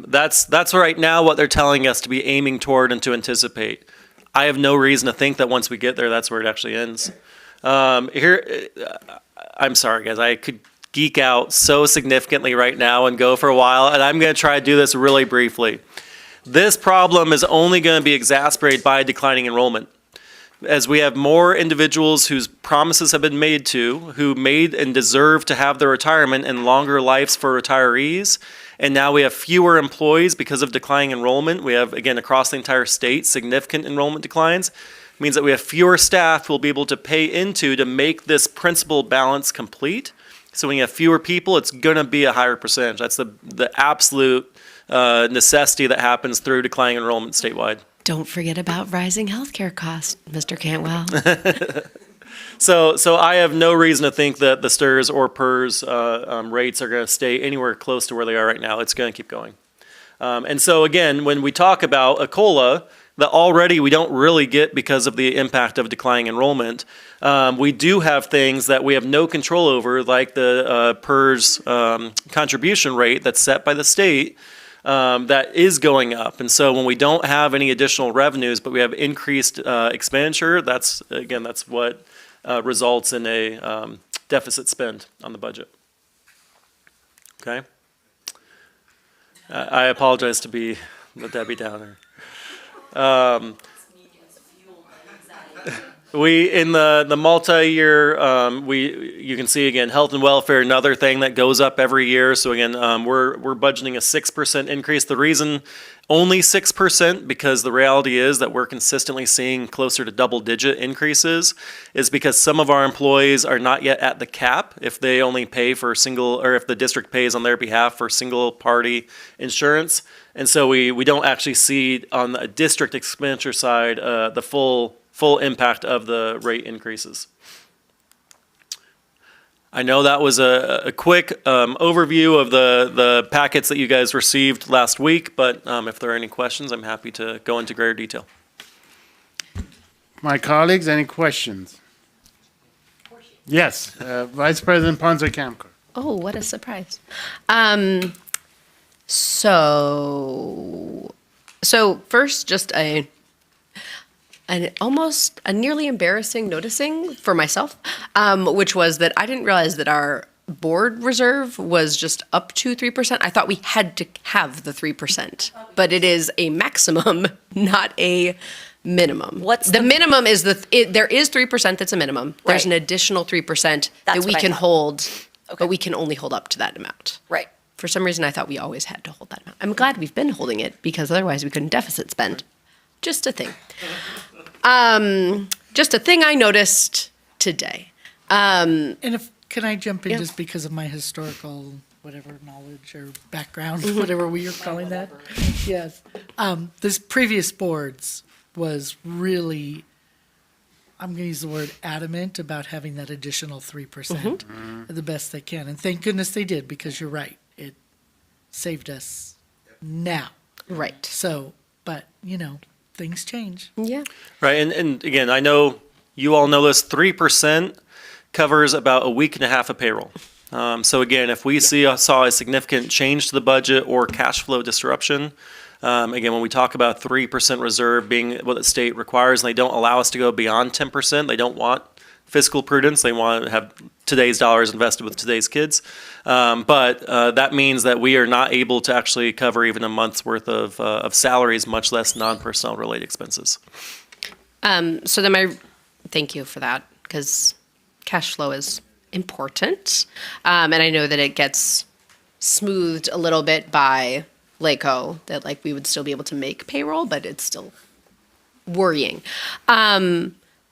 That's right now what they're telling us to be aiming toward and to anticipate. I have no reason to think that once we get there, that's where it actually ends. I'm sorry, guys. I could geek out so significantly right now and go for a while, and I'm going to try to do this really briefly. This problem is only going to be exacerbated by declining enrollment. As we have more individuals whose promises have been made to, who made and deserve to have their retirement and longer lives for retirees, and now we have fewer employees because of declining enrollment. We have, again, across the entire state, significant enrollment declines. It means that we have fewer staff who will be able to pay into to make this principal balance complete. So when you have fewer people, it's going to be a higher percentage. That's the absolute necessity that happens through declining enrollment statewide. Don't forget about rising healthcare costs, Mr. Cantwell. So I have no reason to think that the STRS or PERS rates are going to stay anywhere close to where they are right now. It's going to keep going. And so again, when we talk about a COLA that already we don't really get because of the impact of declining enrollment, we do have things that we have no control over, like the PERS contribution rate that's set by the state. That is going up. And so when we don't have any additional revenues, but we have increased expenditure, that's what results in a deficit spend on the budget. Okay? I apologize to be the Debbie Downer. We, in the multi-year, you can see again, health and welfare, another thing that goes up every year. So again, we're budgeting a 6% increase. The reason only 6%, because the reality is that we're consistently seeing closer to double-digit increases, is because some of our employees are not yet at the cap if they only pay for single, or if the district pays on their behalf for single-party insurance. And so we don't actually see on the district expenditure side the full impact of the rate increases. I know that was a quick overview of the packets that you guys received last week, but if there are any questions, I'm happy to go into greater detail. My colleagues, any questions? Yes, Vice President Ponce-Camcor. Oh, what a surprise. So first, just an almost a nearly embarrassing noticing for myself, which was that I didn't realize that our board reserve was just up to 3%. I thought we had to have the 3%, but it is a maximum, not a minimum. What's the minimum is there is 3% that's a minimum. There's an additional 3% that we can hold, but we can only hold up to that amount. Right. For some reason, I thought we always had to hold that amount. I'm glad we've been holding it because otherwise we couldn't deficit spend. Just a thing. Just a thing I noticed today. And can I jump in Yeah. just because of my historical, whatever, knowledge or background, whatever we are calling that? Yes. This previous boards was really, I'm going to use the word adamant about having that additional 3% the best they can. And thank goodness they did, because you're right. It saved us now. Right. So, but, things change. Yeah. Right, and again, I know you all know this, 3% covers about a week and a half of payroll. So again, if we saw a significant change to the budget or cash flow disruption, again, when we talk about 3% reserve being what the state requires, and they don't allow us to go beyond 10%, they don't want fiscal prudence, they want to have today's dollars invested with today's kids. But that means that we are not able to actually cover even a month's worth of salaries, much less non-personnel related expenses. So then thank you for that, because cash flow is important. And I know that it gets smoothed a little bit by LACO, that we would still be able to make payroll, but it's still worrying.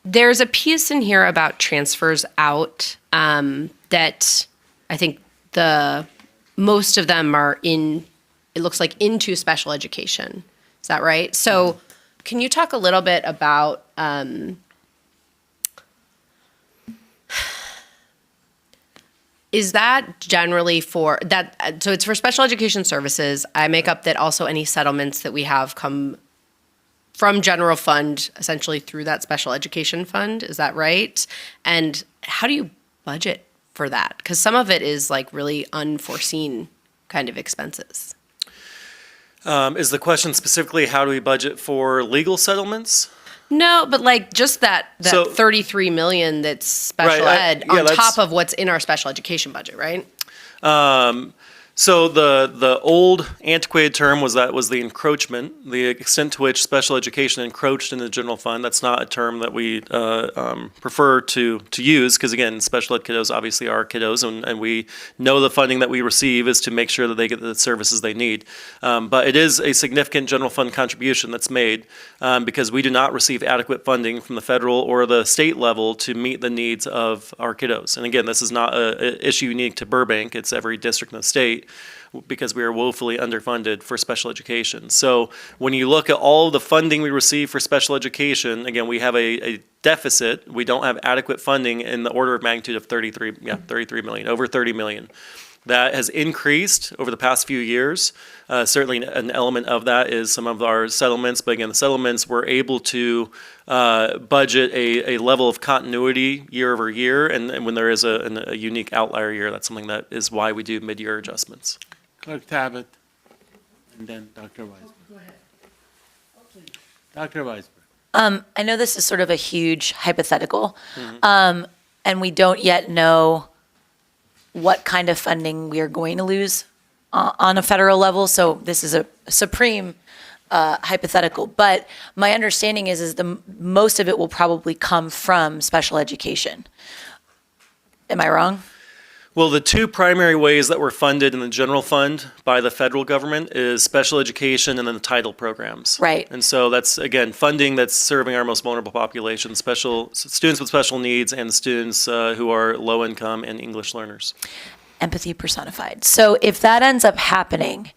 There's a piece in here about transfers out that I think most of them are it looks like into special education. Is that right? So can you talk a little bit about is that generally for that? So it's for special education services. I make up that also any settlements that we have come from general fund, essentially through that special education fund. Is that right? And how do you budget for that? Because some of it is really unforeseen kind of expenses. Is the question specifically how do we budget for legal settlements? No, but just that So- 33 million that's special Right, ed on top of what's in our special education budget, right? So the old antiquated term was the encroachment, the extent to which special education encroached in the general fund. That's not a term that we prefer to use, because again, special ed kiddos obviously are kiddos, and we know the funding that we receive is to make sure that they get the services they need. But it is a significant general fund contribution that's made because we do not receive adequate funding from the federal or the state level to meet the needs of our kiddos. And again, this is not an issue unique to Burbank. It's every district in the state, because we are woefully underfunded for special education. So when you look at all of the funding we receive for special education, again, we have a deficit. We don't have adequate funding in the order of magnitude of 33 million, over 30 million. That has increased over the past few years. Certainly an element of that is some of our settlements, but again, the settlements were able to budget a level of continuity year over year, and when there is a unique outlier year, that's something that is why we do mid-year adjustments. Clerk Tabbitt, and then Dr. Weisberg. Go ahead. Dr. Weisberg. I know this is sort of a huge hypothetical, and we don't yet know what kind of funding we are going to lose on a federal level. So this is a supreme hypothetical, but my understanding is the most of it will probably come from special education. Am I wrong? Well, the two primary ways that we're funded in the general fund by the federal government is special education and then the title programs. Right. And so that's, again, funding that's serving our most vulnerable population, students with special needs and students who are low income and English learners. Empathy personified. So if that ends up happening,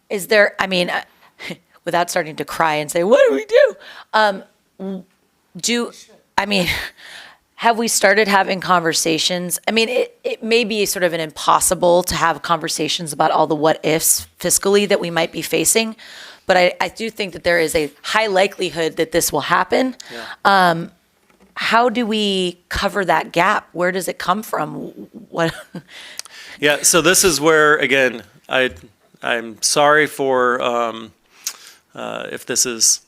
is there, I mean, without starting to cry and say, what do we do? Have we started having conversations? I mean, it may be sort of an impossible to have conversations about all the what ifs fiscally that we might be facing, but I do think that there is a high likelihood that this will happen. Yeah. How do we cover that gap? Where does it come from? What? Yeah, so this is where, again, I'm sorry for if this is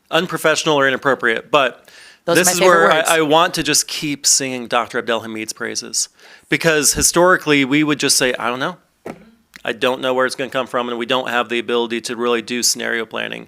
unprofessional or inappropriate, but this is where I want to just keep singing Dr. Abdelhamid's praises, because historically we would just say, I don't know. I don't know where it's going to come from, and we don't have the ability to really do scenario planning.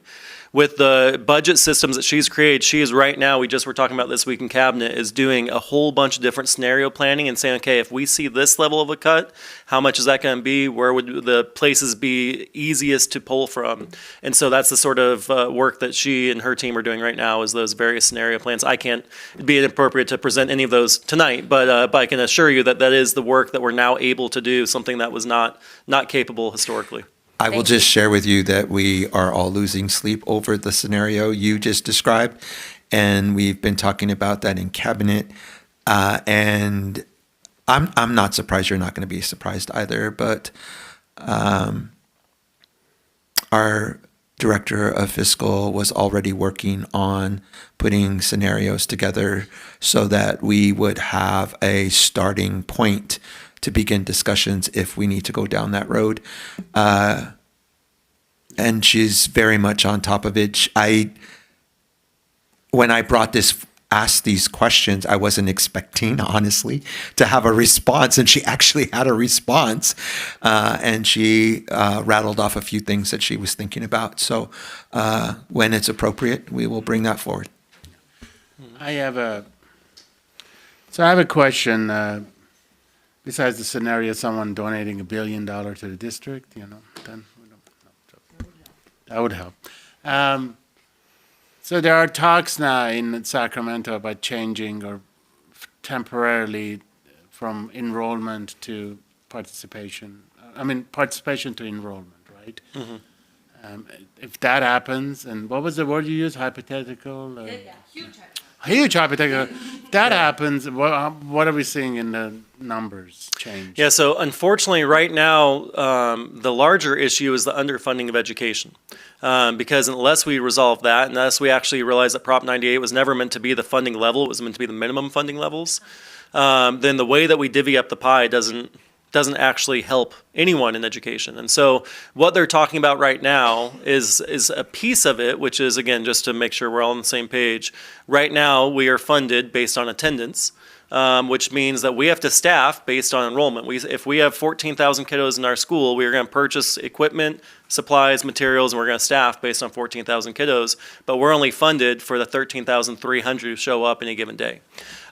With the budget systems that she's created, she is right now, we just were talking about this week in cabinet, is doing a whole bunch of different scenario planning and saying, okay, if we see this level of a cut, how much is that going to be? Where would the places be easiest to pull from? And so that's the sort of work that she and her team are doing right now, is those various scenario plans. I can't, it'd be inappropriate to present any of those tonight, but I can assure you that that is the work that we're now able to do, something that was not capable historically. I will just share with you that we are all losing sleep over the scenario you just described, and we've been talking about that in cabinet. And I'm not surprised. You're not going to be surprised either. But our director of fiscal was already working on putting scenarios together so that we would have a starting point to begin discussions if we need to go down that road. And she's very much on top of it. When I asked these questions, I wasn't expecting, honestly, to have a response, and she actually had a response. And she rattled off a few things that she was thinking about. So when it's appropriate, we will bring that forward. I have a question. Besides the scenario of someone donating $1 billion to the district, then we don't know. That would help. So there are talks now in Sacramento about changing or temporarily from enrollment to participation. Participation to enrollment, right? Mm-hmm. If that happens, and what was the word you used? Hypothetical? Huge hypothetical. If that happens, what are we seeing in the numbers change? Yeah, so unfortunately right now, the larger issue is the underfunding of education. Because unless we resolve that, unless we actually realize that Prop 98 was never meant to be the funding level, it was meant to be the minimum funding levels, then the way that we divvy up the pie doesn't actually help anyone in education. And so what they're talking about right now is a piece of it, which is, again, just to make sure we're all on the same page. Right now, we are funded based on attendance, which means that we have to staff based on enrollment. If we have 14,000 kiddos in our school, we are going to purchase equipment, supplies, materials, and we're going to staff based on 14,000 kiddos, but we're only funded for the 13,300 who show up in a given day.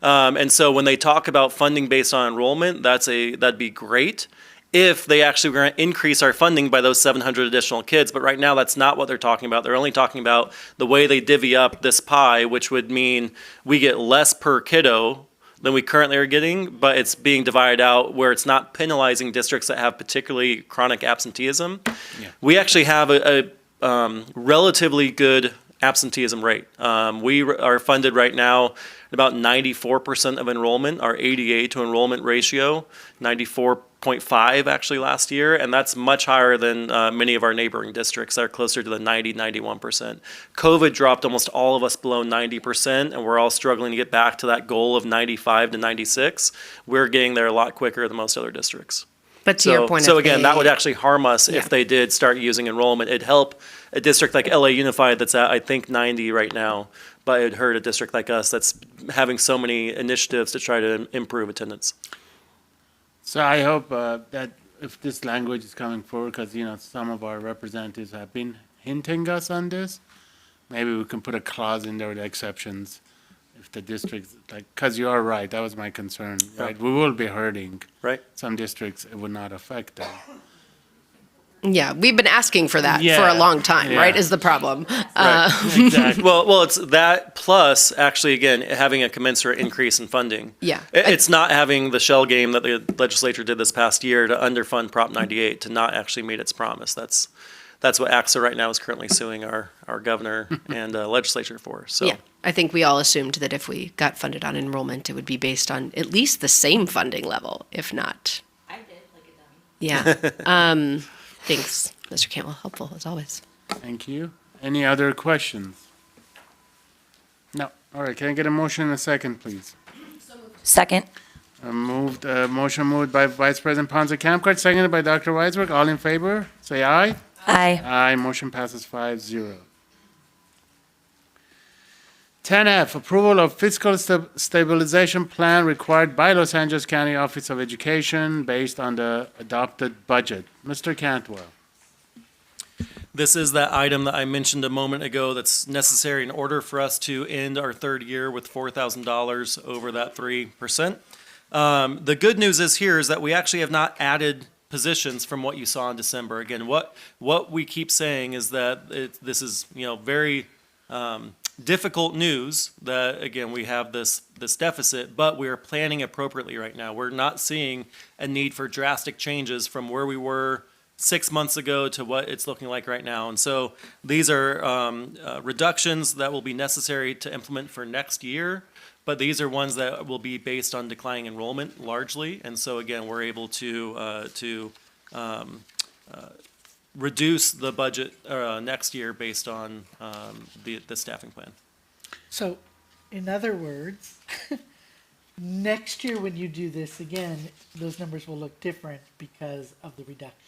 And so when they talk about funding based on enrollment, that'd be great if they actually were going to increase our funding by those 700 additional kids. But right now, that's not what they're talking about. They're only talking about the way they divvy up this pie, which would mean we get less per kiddo than we currently are getting, but it's being divided out where it's not penalizing districts that have particularly chronic absenteeism. Yeah. We actually have a relatively good absenteeism rate. We are funded right now at about 94% of enrollment, our ADA to enrollment ratio, 94.5 actually last year, and that's much higher than many of our neighboring districts that are closer to the 90, 91%. COVID dropped almost all of us below 90%, and we're all struggling to get back to that goal of 95 to 96. We're getting there a lot quicker than most other districts. But to your point, so again, that would actually harm us if they did start using enrollment. It'd help a district like LA Unified that's at, I think, 90 right now, but it'd hurt a district like us that's having so many initiatives to try to improve attendance. So I hope that if this language is coming forward, because, some of our representatives have been hinting us on this, maybe we can put a clause in there with exceptions. If the districts, because you are right, that was my concern, right? We will be hurting. Right. Some districts, it would not affect them. Yeah, we've been asking for that for Yeah, a long time, right, yeah. is the problem. Exactly. Well, it's that plus actually, again, having a commensurate increase in funding. Yeah. It's not having the shell game that the legislature did this past year to underfund Prop 98 to not actually meet its promise. That's what AXA right now is currently suing our governor and legislature for. So. Yeah, I think we all assumed that if we got funded on enrollment, it would be based on at least the same funding level, if not. I did, like a dummy. Yeah. Thanks, Mr. Cantwell. Helpful, as always. Thank you. Any other questions? No. All right, can I get a motion and a second, please? Second. Motion moved by Vice President Ponce Camcart, seconded by Dr. Weisberg. All in favor, say aye. Aye. Aye, motion passes 5-0. 10F, approval of fiscal stabilization plan required by Los Angeles County Office of Education based on the adopted budget. Mr. Cantwell. This is that item that I mentioned a moment ago that's necessary in order for us to end our third year with $4,000 over that 3%. The good news is that we actually have not added positions from what you saw in December. Again, what we keep saying is that this is very difficult news that, again, we have this deficit, but we are planning appropriately right now. We're not seeing a need for drastic changes from where we were 6 months ago to what it's looking like right now. And so these are reductions that will be necessary to implement for next year, but these are ones that will be based on declining enrollment largely. And so, again, we're able to reduce the budget next year based on the staffing plan. So, in other words, next year when you do this again, those numbers will look different because of the reductions.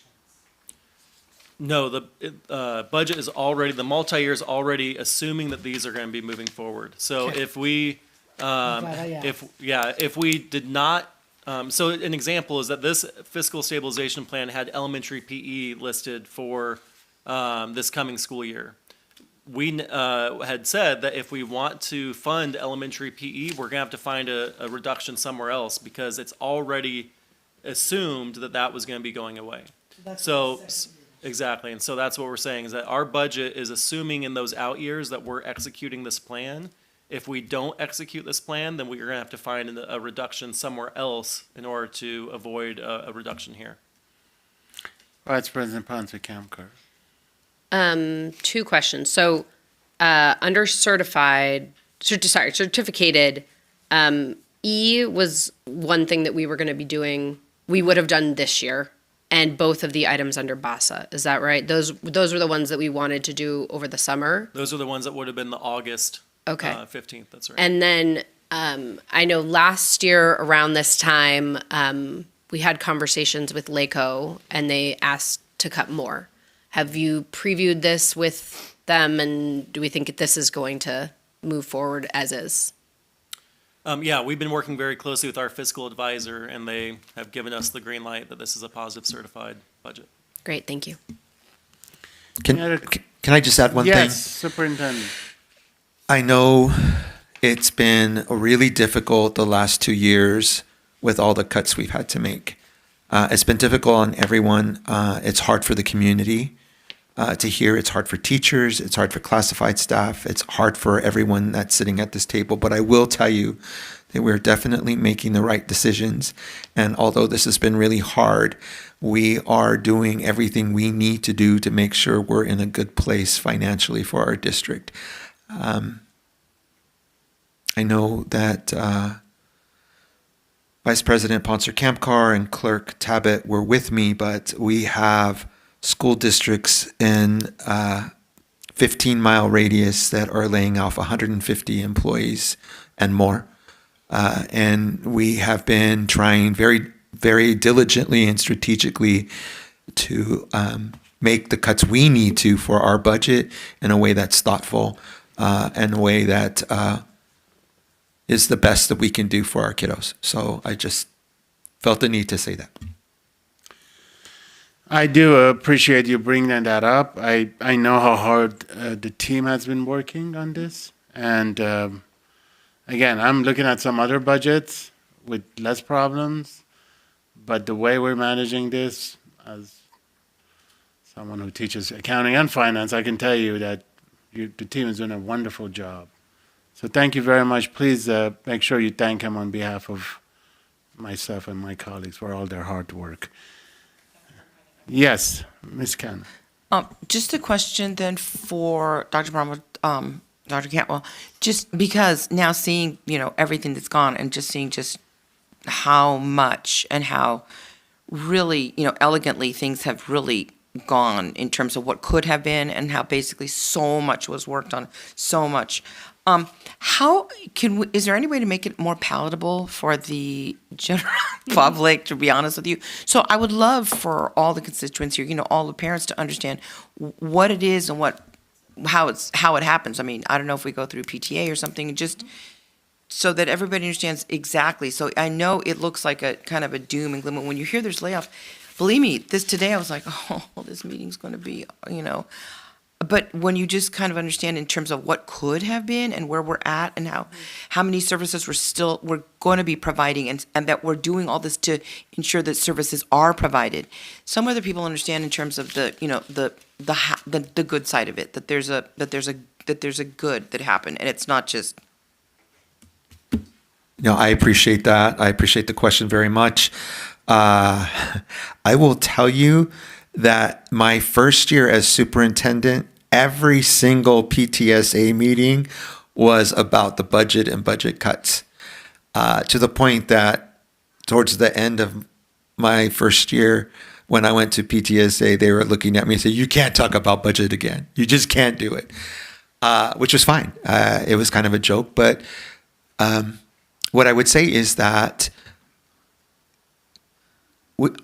No, the budget is already, the multi-year is already assuming that these are going to be moving forward. So Okay. if we, if we did not, so an example is that this fiscal stabilization plan had elementary PE listed for this coming school year. We had said that if we want to fund elementary PE, we're going to have to find a reduction somewhere else because it's already assumed that that was going to be going away. So exactly, and so that's what we're saying is that our budget is assuming in those out years that we're executing this plan. If we don't execute this plan, then we're going to have to find a reduction somewhere else in order to avoid a reduction here. Vice President Ponce Camcart. Two questions. So, under certificated, E was one thing that we were going to be doing, we would have done this year, and both of the items under BASA. Is that right? Those were the ones that we wanted to do over the summer? Those are the ones that would have been the August 15th, that's right. And then I know last year around this time, we had conversations with LACO, and they asked to cut more. Have you previewed this with them, and do we think this is going to move forward as is? Yeah, we've been working very closely with our fiscal advisor, and they have given us the green light that this is a positive certified budget. Great, thank you. Can I just add one thing? Yes, Superintendent. I know it's been really difficult the last 2 years with all the cuts we've had to make. It's been difficult on everyone. It's hard for the community to hear. It's hard for teachers. It's hard for classified staff. It's hard for everyone that's sitting at this table. But I will tell you that we're definitely making the right decisions. And although this has been really hard, we are doing everything we need to do to make sure we're in a good place financially for our district. I know that Vice President Ponce Camcart and Clerk Tabbitt were with me, but we have school districts in 15-mile radius that are laying off 150 employees and more. And we have been trying very, very diligently and strategically to make the cuts we need to for our budget in a way that's thoughtful and a way that is the best that we can do for our kiddos. So I just felt the need to say that. I do appreciate you bringing that up. I know how hard the team has been working on this. And again, I'm looking at some other budgets with less problems. But the way we're managing this, as someone who teaches accounting and finance, I can tell you that the team is doing a wonderful job. So thank you very much. Please make sure you thank him on behalf of myself and my colleagues for all their hard work. Yes, Ms. Khan. Just a question then for Dr. Brahma, Dr. Cantwell, just because now seeing, everything that's gone and just seeing just how much and how really, elegantly things have really gone in terms of what could have been and how basically so much was worked on, so much. Is there any way to make it more palatable for the general public, to be honest with you? So I would love for all the constituents here, all the parents to understand what it is and how it happens. I mean, I don't know if we go through PTA or something, just so that everybody understands exactly. So I know it looks like a kind of a doom and gloom. When you hear there's layoffs, believe me, today I was like, oh, this meeting's going to be, But when you just kind of understand in terms of what could have been and where we're at and how many services we're going to be providing and that we're doing all this to ensure that services are provided. Some other people understand in terms of the good side of it, that there's a good that happened and it's not just. I appreciate that. I appreciate the question very much. I will tell you that my first year as superintendent, every single PTSA meeting was about the budget and budget cuts, to the point that towards the end of my first year, when I went to PTSA, they were looking at me and said, "You can't talk about budget again. You just can't do it," which was fine. It was kind of a joke, but what I would say is that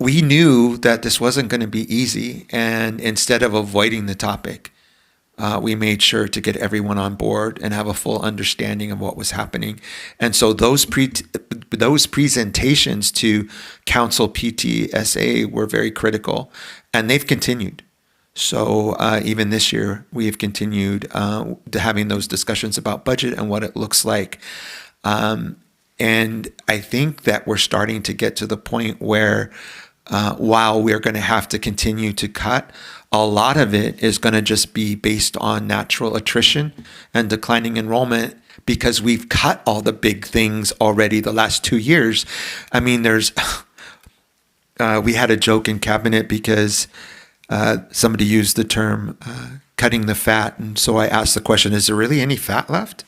we knew that this wasn't going to be easy, and instead of avoiding the topic, we made sure to get everyone on board and have a full understanding of what was happening. And so those presentations to Council PTSA were very critical, and they've continued. So even this year, we have continued to having those discussions about budget and what it looks like. And I think that we're starting to get to the point where while we're going to have to continue to cut, a lot of it is going to just be based on natural attrition and declining enrollment, because we've cut all the big things already the last 2 years. I mean, we had a joke in cabinet because somebody used the term cutting the fat. And so I asked the question, is there really any fat left?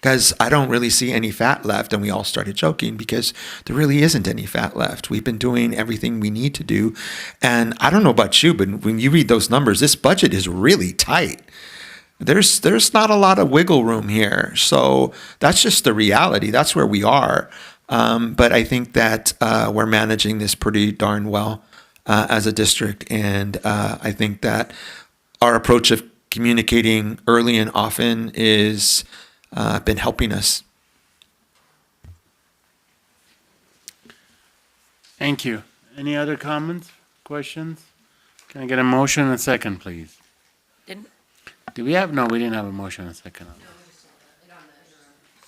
Because I don't really see any fat left. And we all started joking because there really isn't any fat left. We've been doing everything we need to do. And I don't know about you, but when you read those numbers, this budget is really tight. There's not a lot of wiggle room here. So that's just the reality. That's where we are. But I think that we're managing this pretty darn well as a district. And I think that our approach of communicating early and often is been helping us. Thank you. Any other comments, questions? Can I get a motion and a second, please? Didn't? Do we have? No, we didn't have a motion and a second.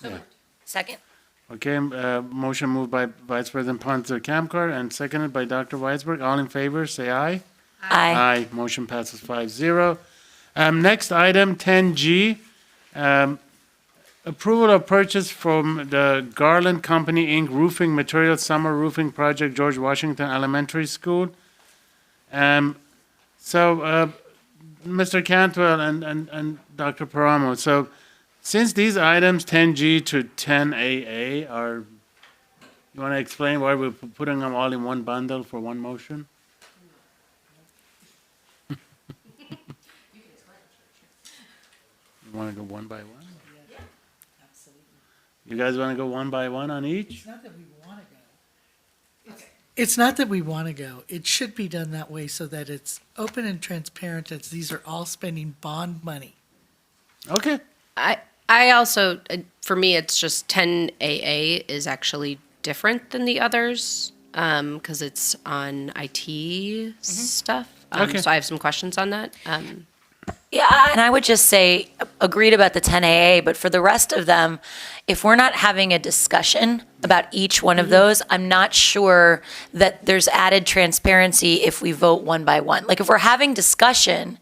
So second? Okay, motion moved by Vice President Ponce Kamkar and seconded by Dr. Weisberg. All in favor, say aye. Aye. Aye. Motion passes 5-0. Next item, 10G. Approval of purchase from the Garland Company, Inc. Roofing Materials Summer Roofing Project, George Washington Elementary School. Mr. Cantwell and Dr. Paramo, so since these items 10G to 10AA are, you want to explain why we're putting them all in one bundle for one motion? You want to go one by one? You guys want to go one by one on each? It's not that we want to go. It's not that we want to go. It should be done that way so that it's open and transparent, as these are all spending bond money. Okay. I also, for me, it's just 10AA is actually different than the others. because it's on IT stuff. Okay. So I have some questions on that. Yeah, and I would just say, agreed about the 10AA, but for the rest of them, if we're not having a discussion about each one of those, I'm not sure that there's added transparency if we vote one by one. Like, if we're having discussion,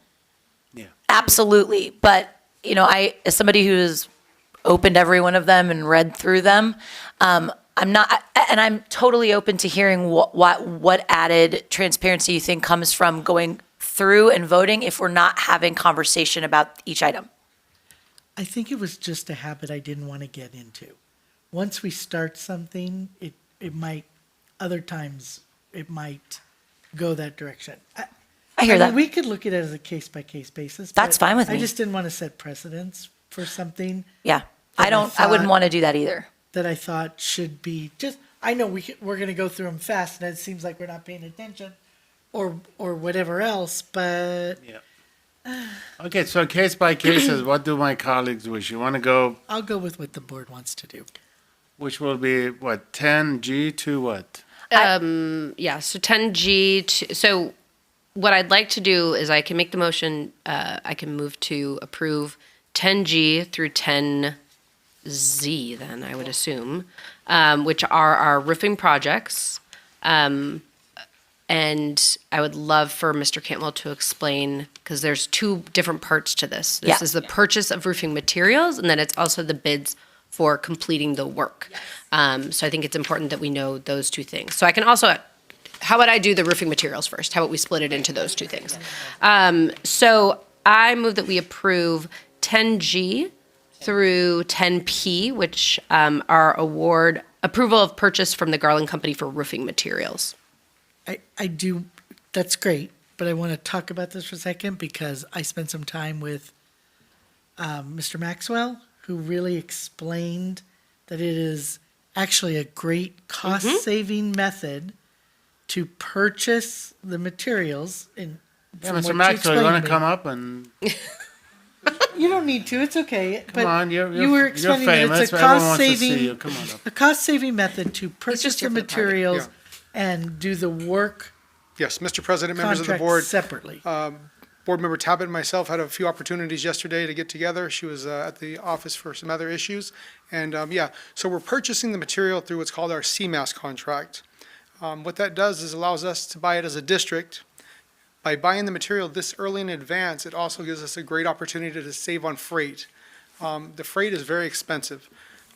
absolutely. But, as somebody who's opened every one of them and read through them, I'm not, and I'm totally open to hearing what added transparency you think comes from going through and voting if we're not having conversation about each item. I think it was just a habit I didn't want to get into. Once we start something, it might, other times, it might go that direction. I hear that. We could look at it as a case-by-case basis. That's but fine with me. I just didn't want to set precedents for something Yeah, that I wouldn't want to do that either. that I thought should be just, I know we're going to go through them fast, and it seems like we're not paying attention or whatever else, but Okay, so case by cases, what do my colleagues wish? You want to go, I'll go with what the board wants to do. which will be, what, 10G to what? Yeah, so 10G, so what I'd like to do is I can make the motion, I can move to approve 10G through 10Z then, I would assume, which are our roofing projects. And I would love for Mr. Cantwell to explain, because there's two different parts to this. This is the purchase of roofing materials, and then it's also the bids for completing the work. So I think it's important that we know those two things. So I can also, how about I do the roofing materials first? How about we split it into those two things? So I move that we approve 10G through 10P, which are approval of purchase from the Garland Company for roofing materials. I do, that's great, but I want to talk about this for a second because I spent some time with Mr. Maxwell, who really explained that it is actually a great cost-saving method to purchase the materials. And Yeah, from Mr. what you Maxwell, you want explained to me- come up and, You don't need to, it's okay. come but on, you're you were you're explaining that famous, it's a everyone wants to see cost-saving, you, come on up. a cost-saving method to purchase just the here for the party. materials and do the work Yes, Mr. President, members of the contract board. separately. Board Member Tabbitt and myself had a few opportunities yesterday to get together. She was at the office for some other issues. And so we're purchasing the material through what's called our CMAS contract. What that does is allows us to buy it as a district. By buying the material this early in advance, it also gives us a great opportunity to save on freight. The freight is very expensive.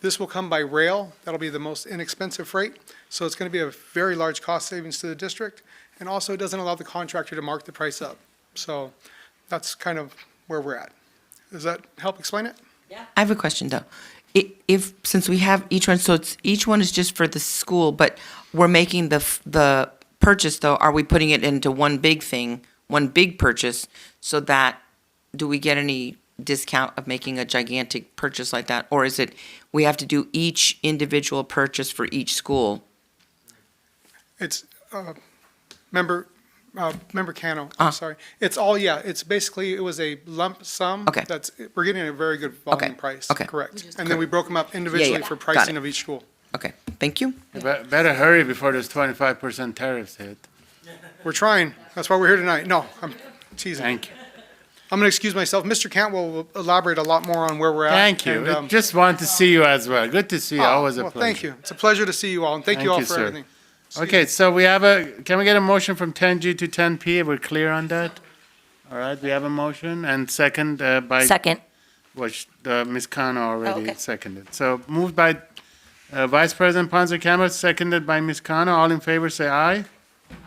This will come by rail. That'll be the most inexpensive freight. So it's going to be a very large cost savings to the district. And also, it doesn't allow the contractor to mark the price up. So that's kind of where we're at. Does that help explain it? I have a question though. If, since we have each one, so each one is just for the school, but we're making the purchase though, are we putting it into one big thing, one big purchase, so that, do we get any discount of making a gigantic purchase like that? Or is it, we have to do each individual purchase for each school? It's, Member Cano, I'm sorry. It's all, it's basically, it was a lump sum. Okay. We're getting a very good volume price. Okay. Correct. And then we broke them up individually for Got pricing it. of each school. Okay, thank you. You better hurry before those 25% tariffs hit. We're trying. That's why we're here tonight. No, I'm teasing. Thank you. I'm going to excuse myself. Mr. Cantwell will elaborate a lot more on where we're at. Thank you. And, Just want to see you as well. Good to see you, always a well, pleasure. thank you. It's a pleasure to see you all, and thank you all for sir. everything. Okay, so we have can we get a motion from 10G to 10P? We're clear on that? All right, we have a motion and second by. Second. Which Ms. Kano already okay. seconded. So moved by Vice President Ponce Campbell, seconded by Ms. Kano. All in favor, say aye.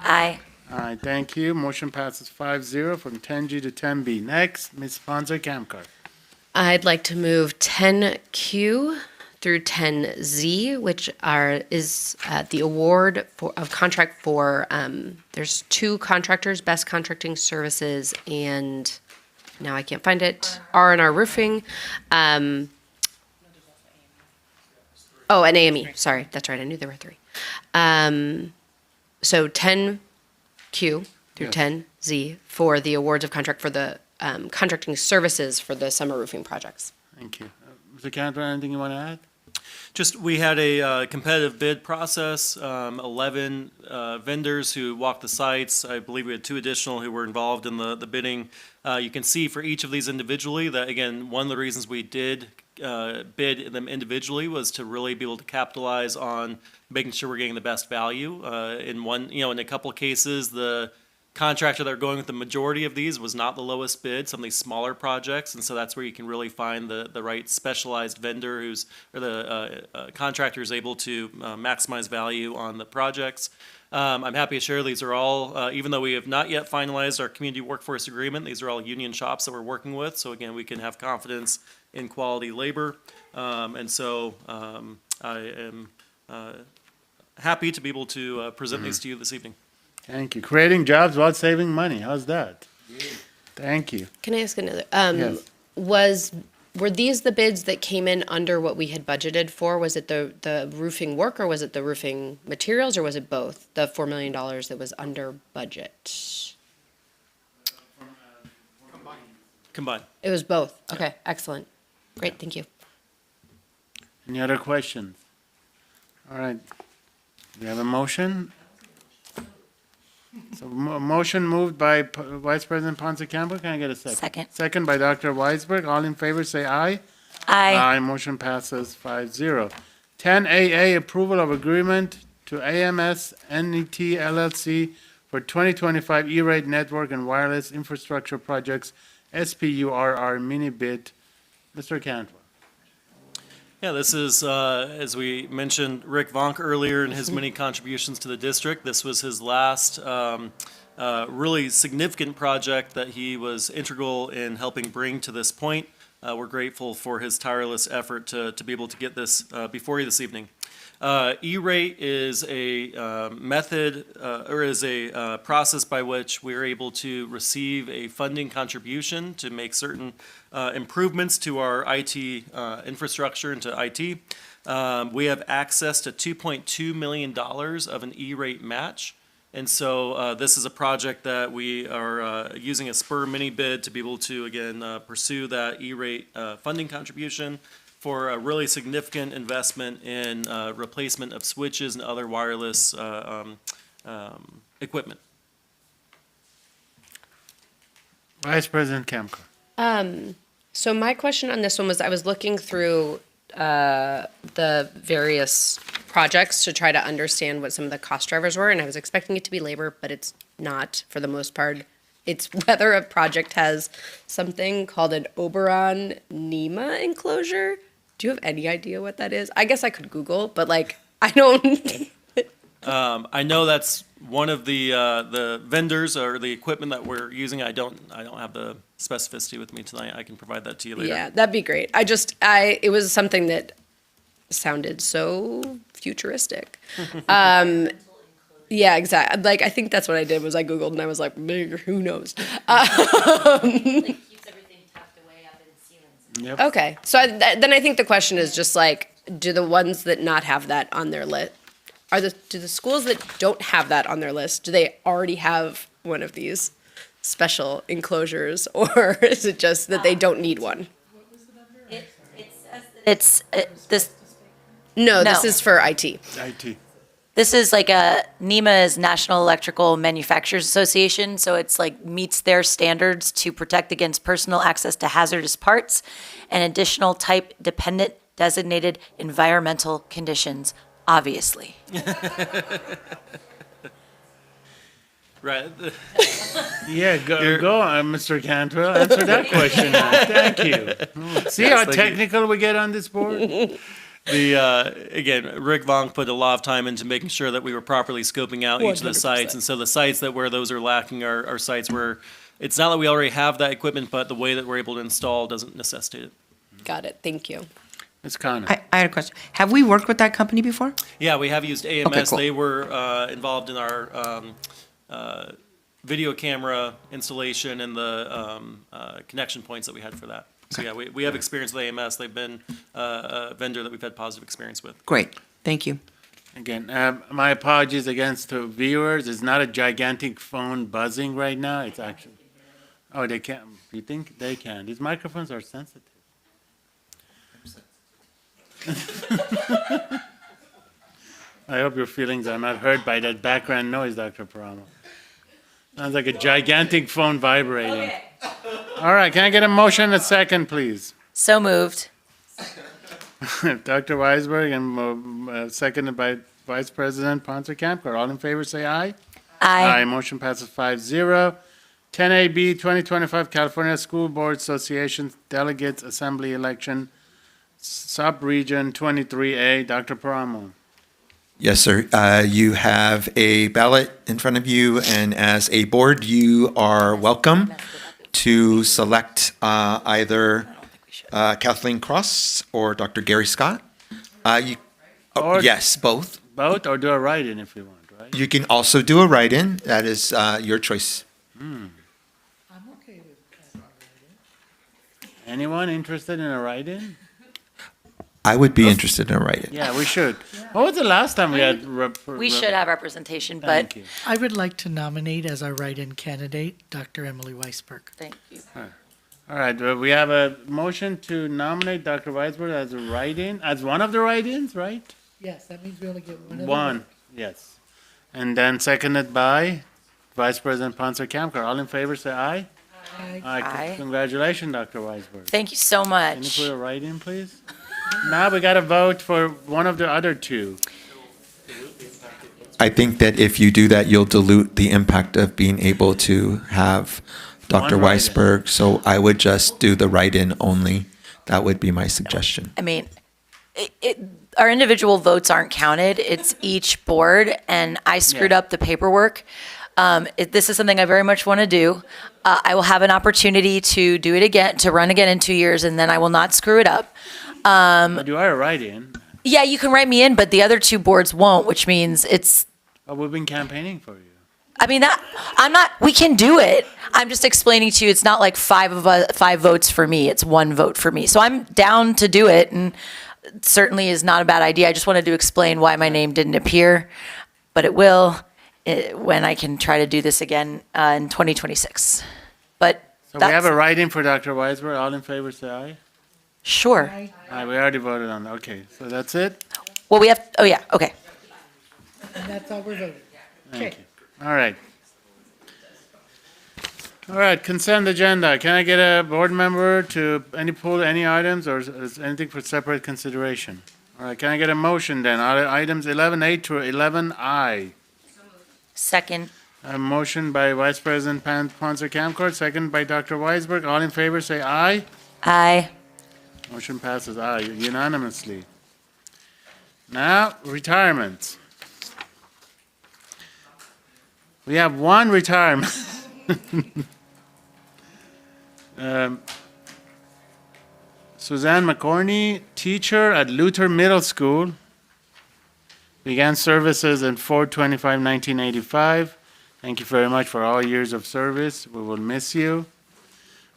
Aye. Aye, thank you. Motion passes 5-0 from 10G to 10B. Next, Ms. Ponce Camcar. I'd like to move 10Q through 10Z, which is the award of contract for, there's two contractors, Best Contracting Services and, now I can't find it, R&R Roofing. And AME, sorry, that's right, I knew there were three. So 10Q through 10Z for the awards of contract for the contracting services for the summer roofing projects. Thank you. Mr. Cantor, anything you want to add? Just, we had a competitive bid process, 11 vendors who walked the sites. I believe we had 2 additional who were involved in the bidding. You can see for each of these individually that, again, one of the reasons we did bid them individually was to really be able to capitalize on making sure we're getting the best value. In a couple of cases, the contractor that are going with the majority of these was not the lowest bid, some of these smaller projects, and so that's where you can really find the right specialized vendor or the contractor is able to maximize value on the projects. I'm happy to share these are all, even though we have not yet finalized our community workforce agreement, these are all union shops that we're working with, so again, we can have confidence in quality labor. I am happy to be able to present these to you this evening. Thank you. Creating jobs while saving money. How's that? Thank you. Can I ask another? Yes. Were these the bids that came in under what we had budgeted for? Was it the roofing work, or was it the roofing materials, or was it both? The $4 million that was under budget? Combined. It was both. Okay, excellent. Great, thank you. Any other questions? All right. We have a motion. So motion moved by Vice President Ponce Campbell. Can I get a second? Second. Second by Dr. Weisberg. All in favor, say aye. Aye. Aye. Motion passes 5-0. 10AA, approval of agreement to AMS NET LLC for 2025 E-rate network and wireless infrastructure projects, SPURR mini bid. Mr. Cantwell. Yeah, this is, as we mentioned, Rick Vonk earlier and his many contributions to the district. This was his last really significant project that he was integral in helping bring to this point. We're grateful for his tireless effort to be able to get this before you this evening. E-rate is a method or is a process by which we're able to receive a funding contribution to make certain improvements to our IT infrastructure and to IT. We have access to $2.2 million of an E-rate match. And so this is a project that we are using a spur mini bid to be able to, again, pursue that E-rate funding contribution for a really significant investment in replacement of switches and other wireless equipment. Vice President Kamkar. So my question on this one was, I was looking through the various projects to try to understand what some of the cost drivers were, and I was expecting it to be labor, but it's not for the most part. It's whether a project has something called an Oberon NEMA enclosure. Do you have any idea what that is? I guess I could Google, but I don't. I know that's one of the vendors or the equipment that we're using. I don't have the specificity with me tonight. I can provide that to you later. Yeah, that'd be great. It was something that sounded so futuristic. Yeah, exactly. I think that's what I did was I Googled and I was like, who knows? Yep. Okay, so then I think the question is just do the ones that not have that on their list, do the schools that don't have that on their list, do they already have one of these special enclosures, or is it just that they don't need one? No, this is for IT. IT. This is NEMA is National Electrical Manufacturers Association, so it's meets their standards to protect against personal access to hazardous parts and additional type-dependent designated environmental conditions, obviously. Right. Yeah, go on, Mr. Cantwell. Answer that question now. Thank you. See how technical we get on this board? Again, Rick Vonk put a lot of time into making sure that we were properly scoping out each of the 100%. sites. And so the sites where those are lacking are sites where it's not that we already have that equipment, but the way that we're able to install doesn't necessitate it. Got it, thank you. Ms. Connor. I had a question. Have we worked with that company before? Yeah, we have used AMS. Okay, cool. They were involved in our video camera installation and the connection points that we had for that. So yeah, we have experience with AMS. They've been a vendor that we've had positive experience with. Great. Thank you. Again, my apologies against the viewers. It's not a gigantic phone buzzing right now. It's actually, oh, they can't. You think they can? These microphones are sensitive. I hope your feelings are not hurt by that background noise, Dr. Paramo. Sounds like a gigantic phone vibrating. All right, can I get a motion and a second, please? So moved. Dr. Weisberg and seconded by Vice President Ponce Camcar. All in favor, say aye. Aye. Motion passes 5-0. 10AB 2025 California School Board Association Delegates Assembly Election, Sub-Region 23A. Dr. Paramo. Yes, sir. You have a ballot in front of you, and as a board, you are welcome to select either Kathleen Cross or Dr. Gary Scott. Yes, both. Both, or do a write-in if you want, right? You can also do a write-in. That is your choice. I'm okay with that. Anyone interested in a write-in? I would be interested in a write-in. Yeah, we should. What was the last time we had? We should have representation, but Thank you. I would like to nominate as our write-in candidate, Dr. Emily Weisberg. thank you. All right, we have a motion to nominate Dr. Weisberg as a write-in, as one of the write-ins, right? Yes, that means we only get one. One, yes. And then seconded by Vice President Ponce Camcar. All in favor, say aye. Aye. Congratulations, Dr. Weisberg. Thank you so Can you much. put a write-in, please? Now we got to vote for one of the other two. I think that if you do that, you'll dilute the impact of being able to have Dr. One write-in. Weisberg. So I would just do the write-in only. That would be my suggestion. I mean, our individual votes aren't counted. It's each board, and I screwed Yeah. up the paperwork. This is something I very much want to do. I will have an opportunity to do it again, to run again in 2 years, and then I will not screw it up. But you are a write-in. Yeah, you can write me in, but the other two boards won't, which means it's, Oh, we've been campaigning for you. I mean, we can do it. I'm just explaining to you, it's not like five votes for me, it's one vote for me. So I'm down to do it, and it certainly is not a bad idea. I just wanted to explain why my name didn't appear, but it will when I can try to do this again in 2026. But So we have a write-in for Dr. Weisberg. All in favor, say aye. Sure. Aye, we already voted on that. Okay, so that's it? Well, we have, oh yeah, okay. And that's all we're voting. Thank you. All right. All right, consent agenda. Can I get a board member to pull any items, or is anything for separate consideration? All right, can I get a motion then? Items 11A through 11I. Second. A motion by Vice President Ponce Camcourt, second by Dr. Weisberg. All in favor, say aye. Aye. Motion passes aye unanimously. Now, retirement. We have one retirement. Suzanne McCorney, teacher at Luther Middle School, began services in 4/25/1985. Thank you very much for all years of service. We will miss you.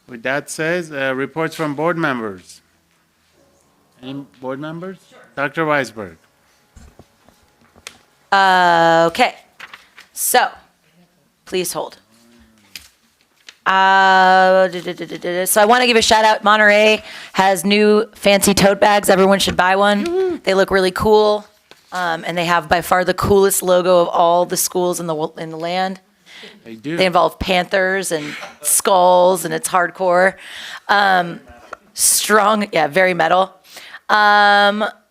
With that said, reports from board members. Any board members? Dr. Weisberg. Okay. So, please hold. So I want to give a shout out. Monterey has new fancy tote bags. Everyone should buy one. They look really cool, and they have by far the coolest logo of all the schools in the land. They do. They involve panthers and skulls, and it's hardcore. Strong, yeah, very metal.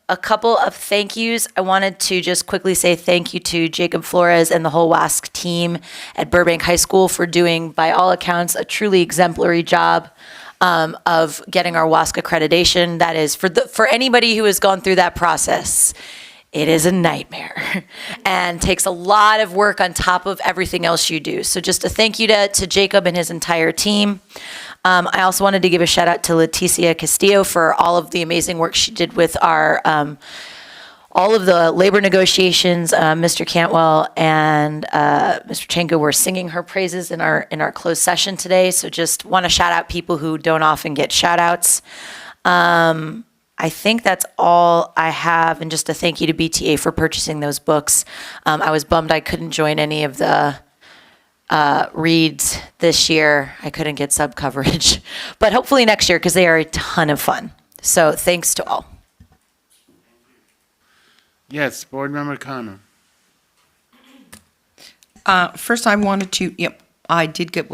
A couple of thank yous. I wanted to just quickly say thank you to Jacob Flores and the whole WASC team at Burbank High School for doing, by all accounts, a truly exemplary job of getting our WASC accreditation. That is, for anybody who has gone through that process, it is a nightmare and takes a lot of work on top of everything else you do. So just a thank you to Jacob and his entire team. I also wanted to give a shout out to Leticia Castillo for all of the amazing work she did with our all of the labor negotiations. Mr. Cantwell and Mr. Chenko were singing her praises in our closed session today. So just want to shout out people who don't often get shout outs. I think that's all I have, and just a thank you to BTA for purchasing those books. I was bummed I couldn't join any of the reads this year. I couldn't get sub coverage, but hopefully next year because they are a ton of fun. So thanks to all. Yes, Board Member Kano. First, I wanted to, I did get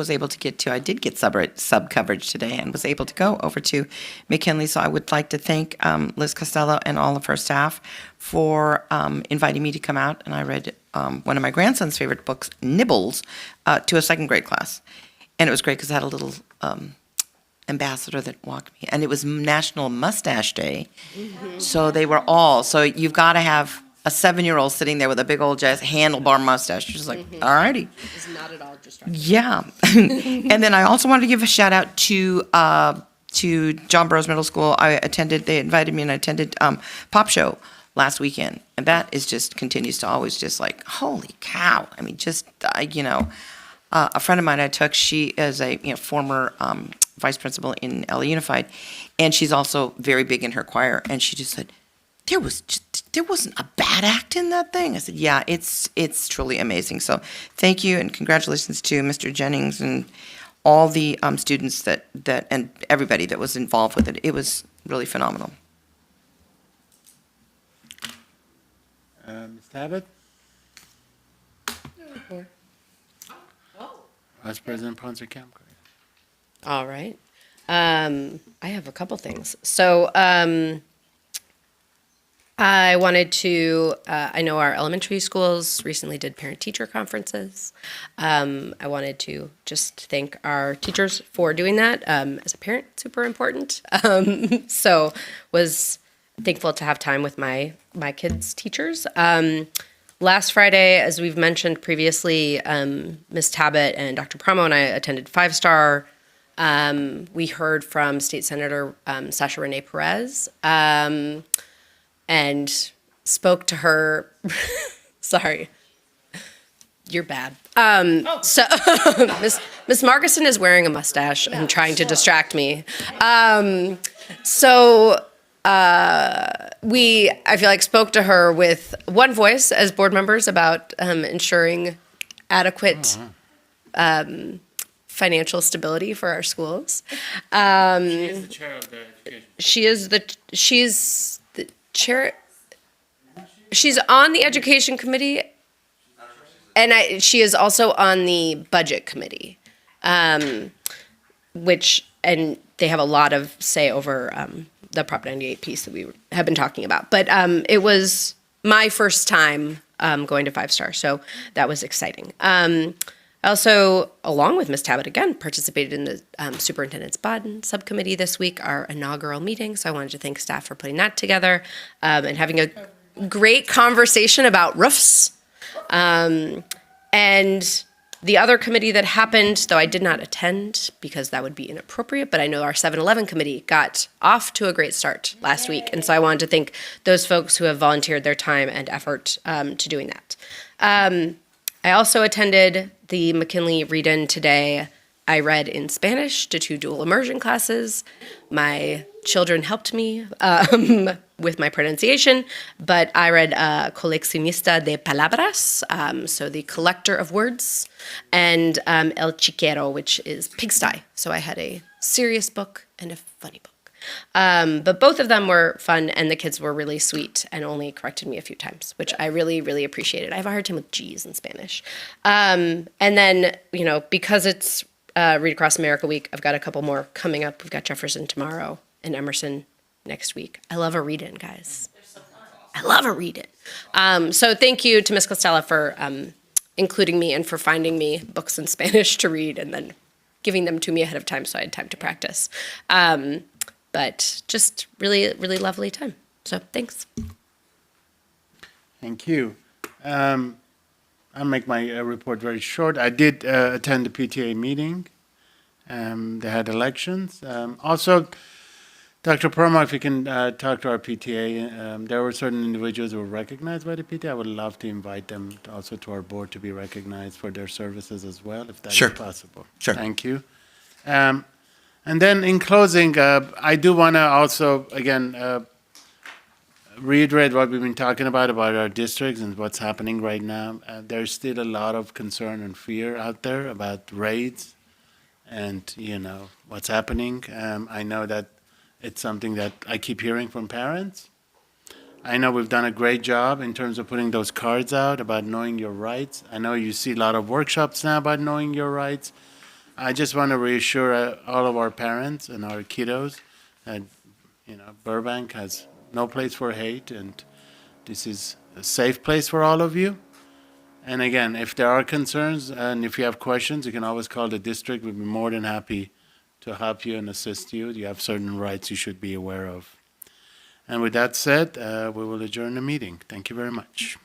sub coverage today and was able to go over to McKinley. So I would like to thank Liz Costello and all of her staff for inviting me to come out. And I read one of my grandson's favorite books, Nibbles, to a second grade class. And it was great because I had a little ambassador that walked me. And it was National Mustache Day. So they were all, so you've got to have a 7-year-old sitting there with a big old handlebar mustache. You're just like, all righty. It's not at all distracting. Yeah. And then I also wanted to give a shout out to John Burroughs Middle School. They invited me and I attended Pop Show last weekend. And that is just continues to always just like, holy cow. I mean, just, a friend of mine I took, she is a former vice principal in LA Unified. And she's also very big in her choir. And she just said, there wasn't a bad act in that thing. I said, yeah, it's truly amazing. So thank you and congratulations to Mr. Jennings and all the students that and everybody that was involved with it. It was really phenomenal. Ms. Tabbitt? Vice President Ponce Camp. All right. I have a couple things. So I wanted to, I know our elementary schools recently did parent-teacher conferences. I wanted to just thank our teachers for doing that. As a parent, super important. So was thankful to have time with my kids' teachers. Last Friday, as we've mentioned previously, Ms. Tabbitt and Dr. Promo and I attended 5-Star. We heard from State Senator Sasha Renee Perez. And spoke to her. Sorry, you're bad. So Miss Markison is wearing a mustache and trying to distract me. I feel like spoke to her with one voice as board members about ensuring adequate financial stability for our schools. She is the chair of the education. She's the chair. She's on the education committee, and she is also on the budget committee, which they have a lot of say over the Prop 98 piece that we have been talking about. But it was my first time going to 5-Star, so that was exciting. I also, along with Ms. Tabbitt again, participated in the Superintendent's Bond Subcommittee this week, our inaugural meeting. So I wanted to thank staff for putting that together and having a great conversation about roofs. And the other committee that happened, though I did not attend because that would be inappropriate, but I know our 7-Eleven committee got off to a great start last week. And so I wanted to thank those folks who have volunteered their time and effort to doing that. I also attended the McKinley read-in today. I read in Spanish to 2 dual immersion classes. My children helped me with my pronunciation, but I read Coleccionista de Palabras, so the collector of words, and El Chiquero, which is pigsty. So I had a serious book and a funny book. But both of them were fun, and the kids were really sweet and only corrected me a few times, which I really, really appreciated. I have a hard time with G's in Spanish. And then, because it's Read Across America Week, I've got a couple more coming up. We've got Jefferson tomorrow and Emerson next week. I love a read-in, guys. I love a read-in. So thank you to Ms. Costello for including me and for finding me books in Spanish to read and then giving them to me ahead of time so I had time to practice. But just really, really lovely time. So thanks. Thank you. I'll make my report very short. I did attend the PTA meeting. They had elections. Also, Dr. Promo, if you can talk to our PTA, there were certain individuals who were recognized by the PTA. I would love to invite them also to our board to be recognized for their services as well, if that is possible. Sure. Thank you. And then in closing, I do want to also, again, reiterate what we've been talking about our districts and what's happening right now. There's still a lot of concern and fear out there about raids and, what's happening. I know that it's something that I keep hearing from parents. I know we've done a great job in terms of putting those cards out about knowing your rights. I know you see a lot of workshops now about knowing your rights. I just want to reassure all of our parents and our kiddos that, Burbank has no place for hate, and this is a safe place for all of you. And again, if there are concerns and if you have questions, you can always call the district. We'd be more than happy to help you and assist you. You have certain rights you should be aware of. And with that said, we will adjourn the meeting. Thank you very much.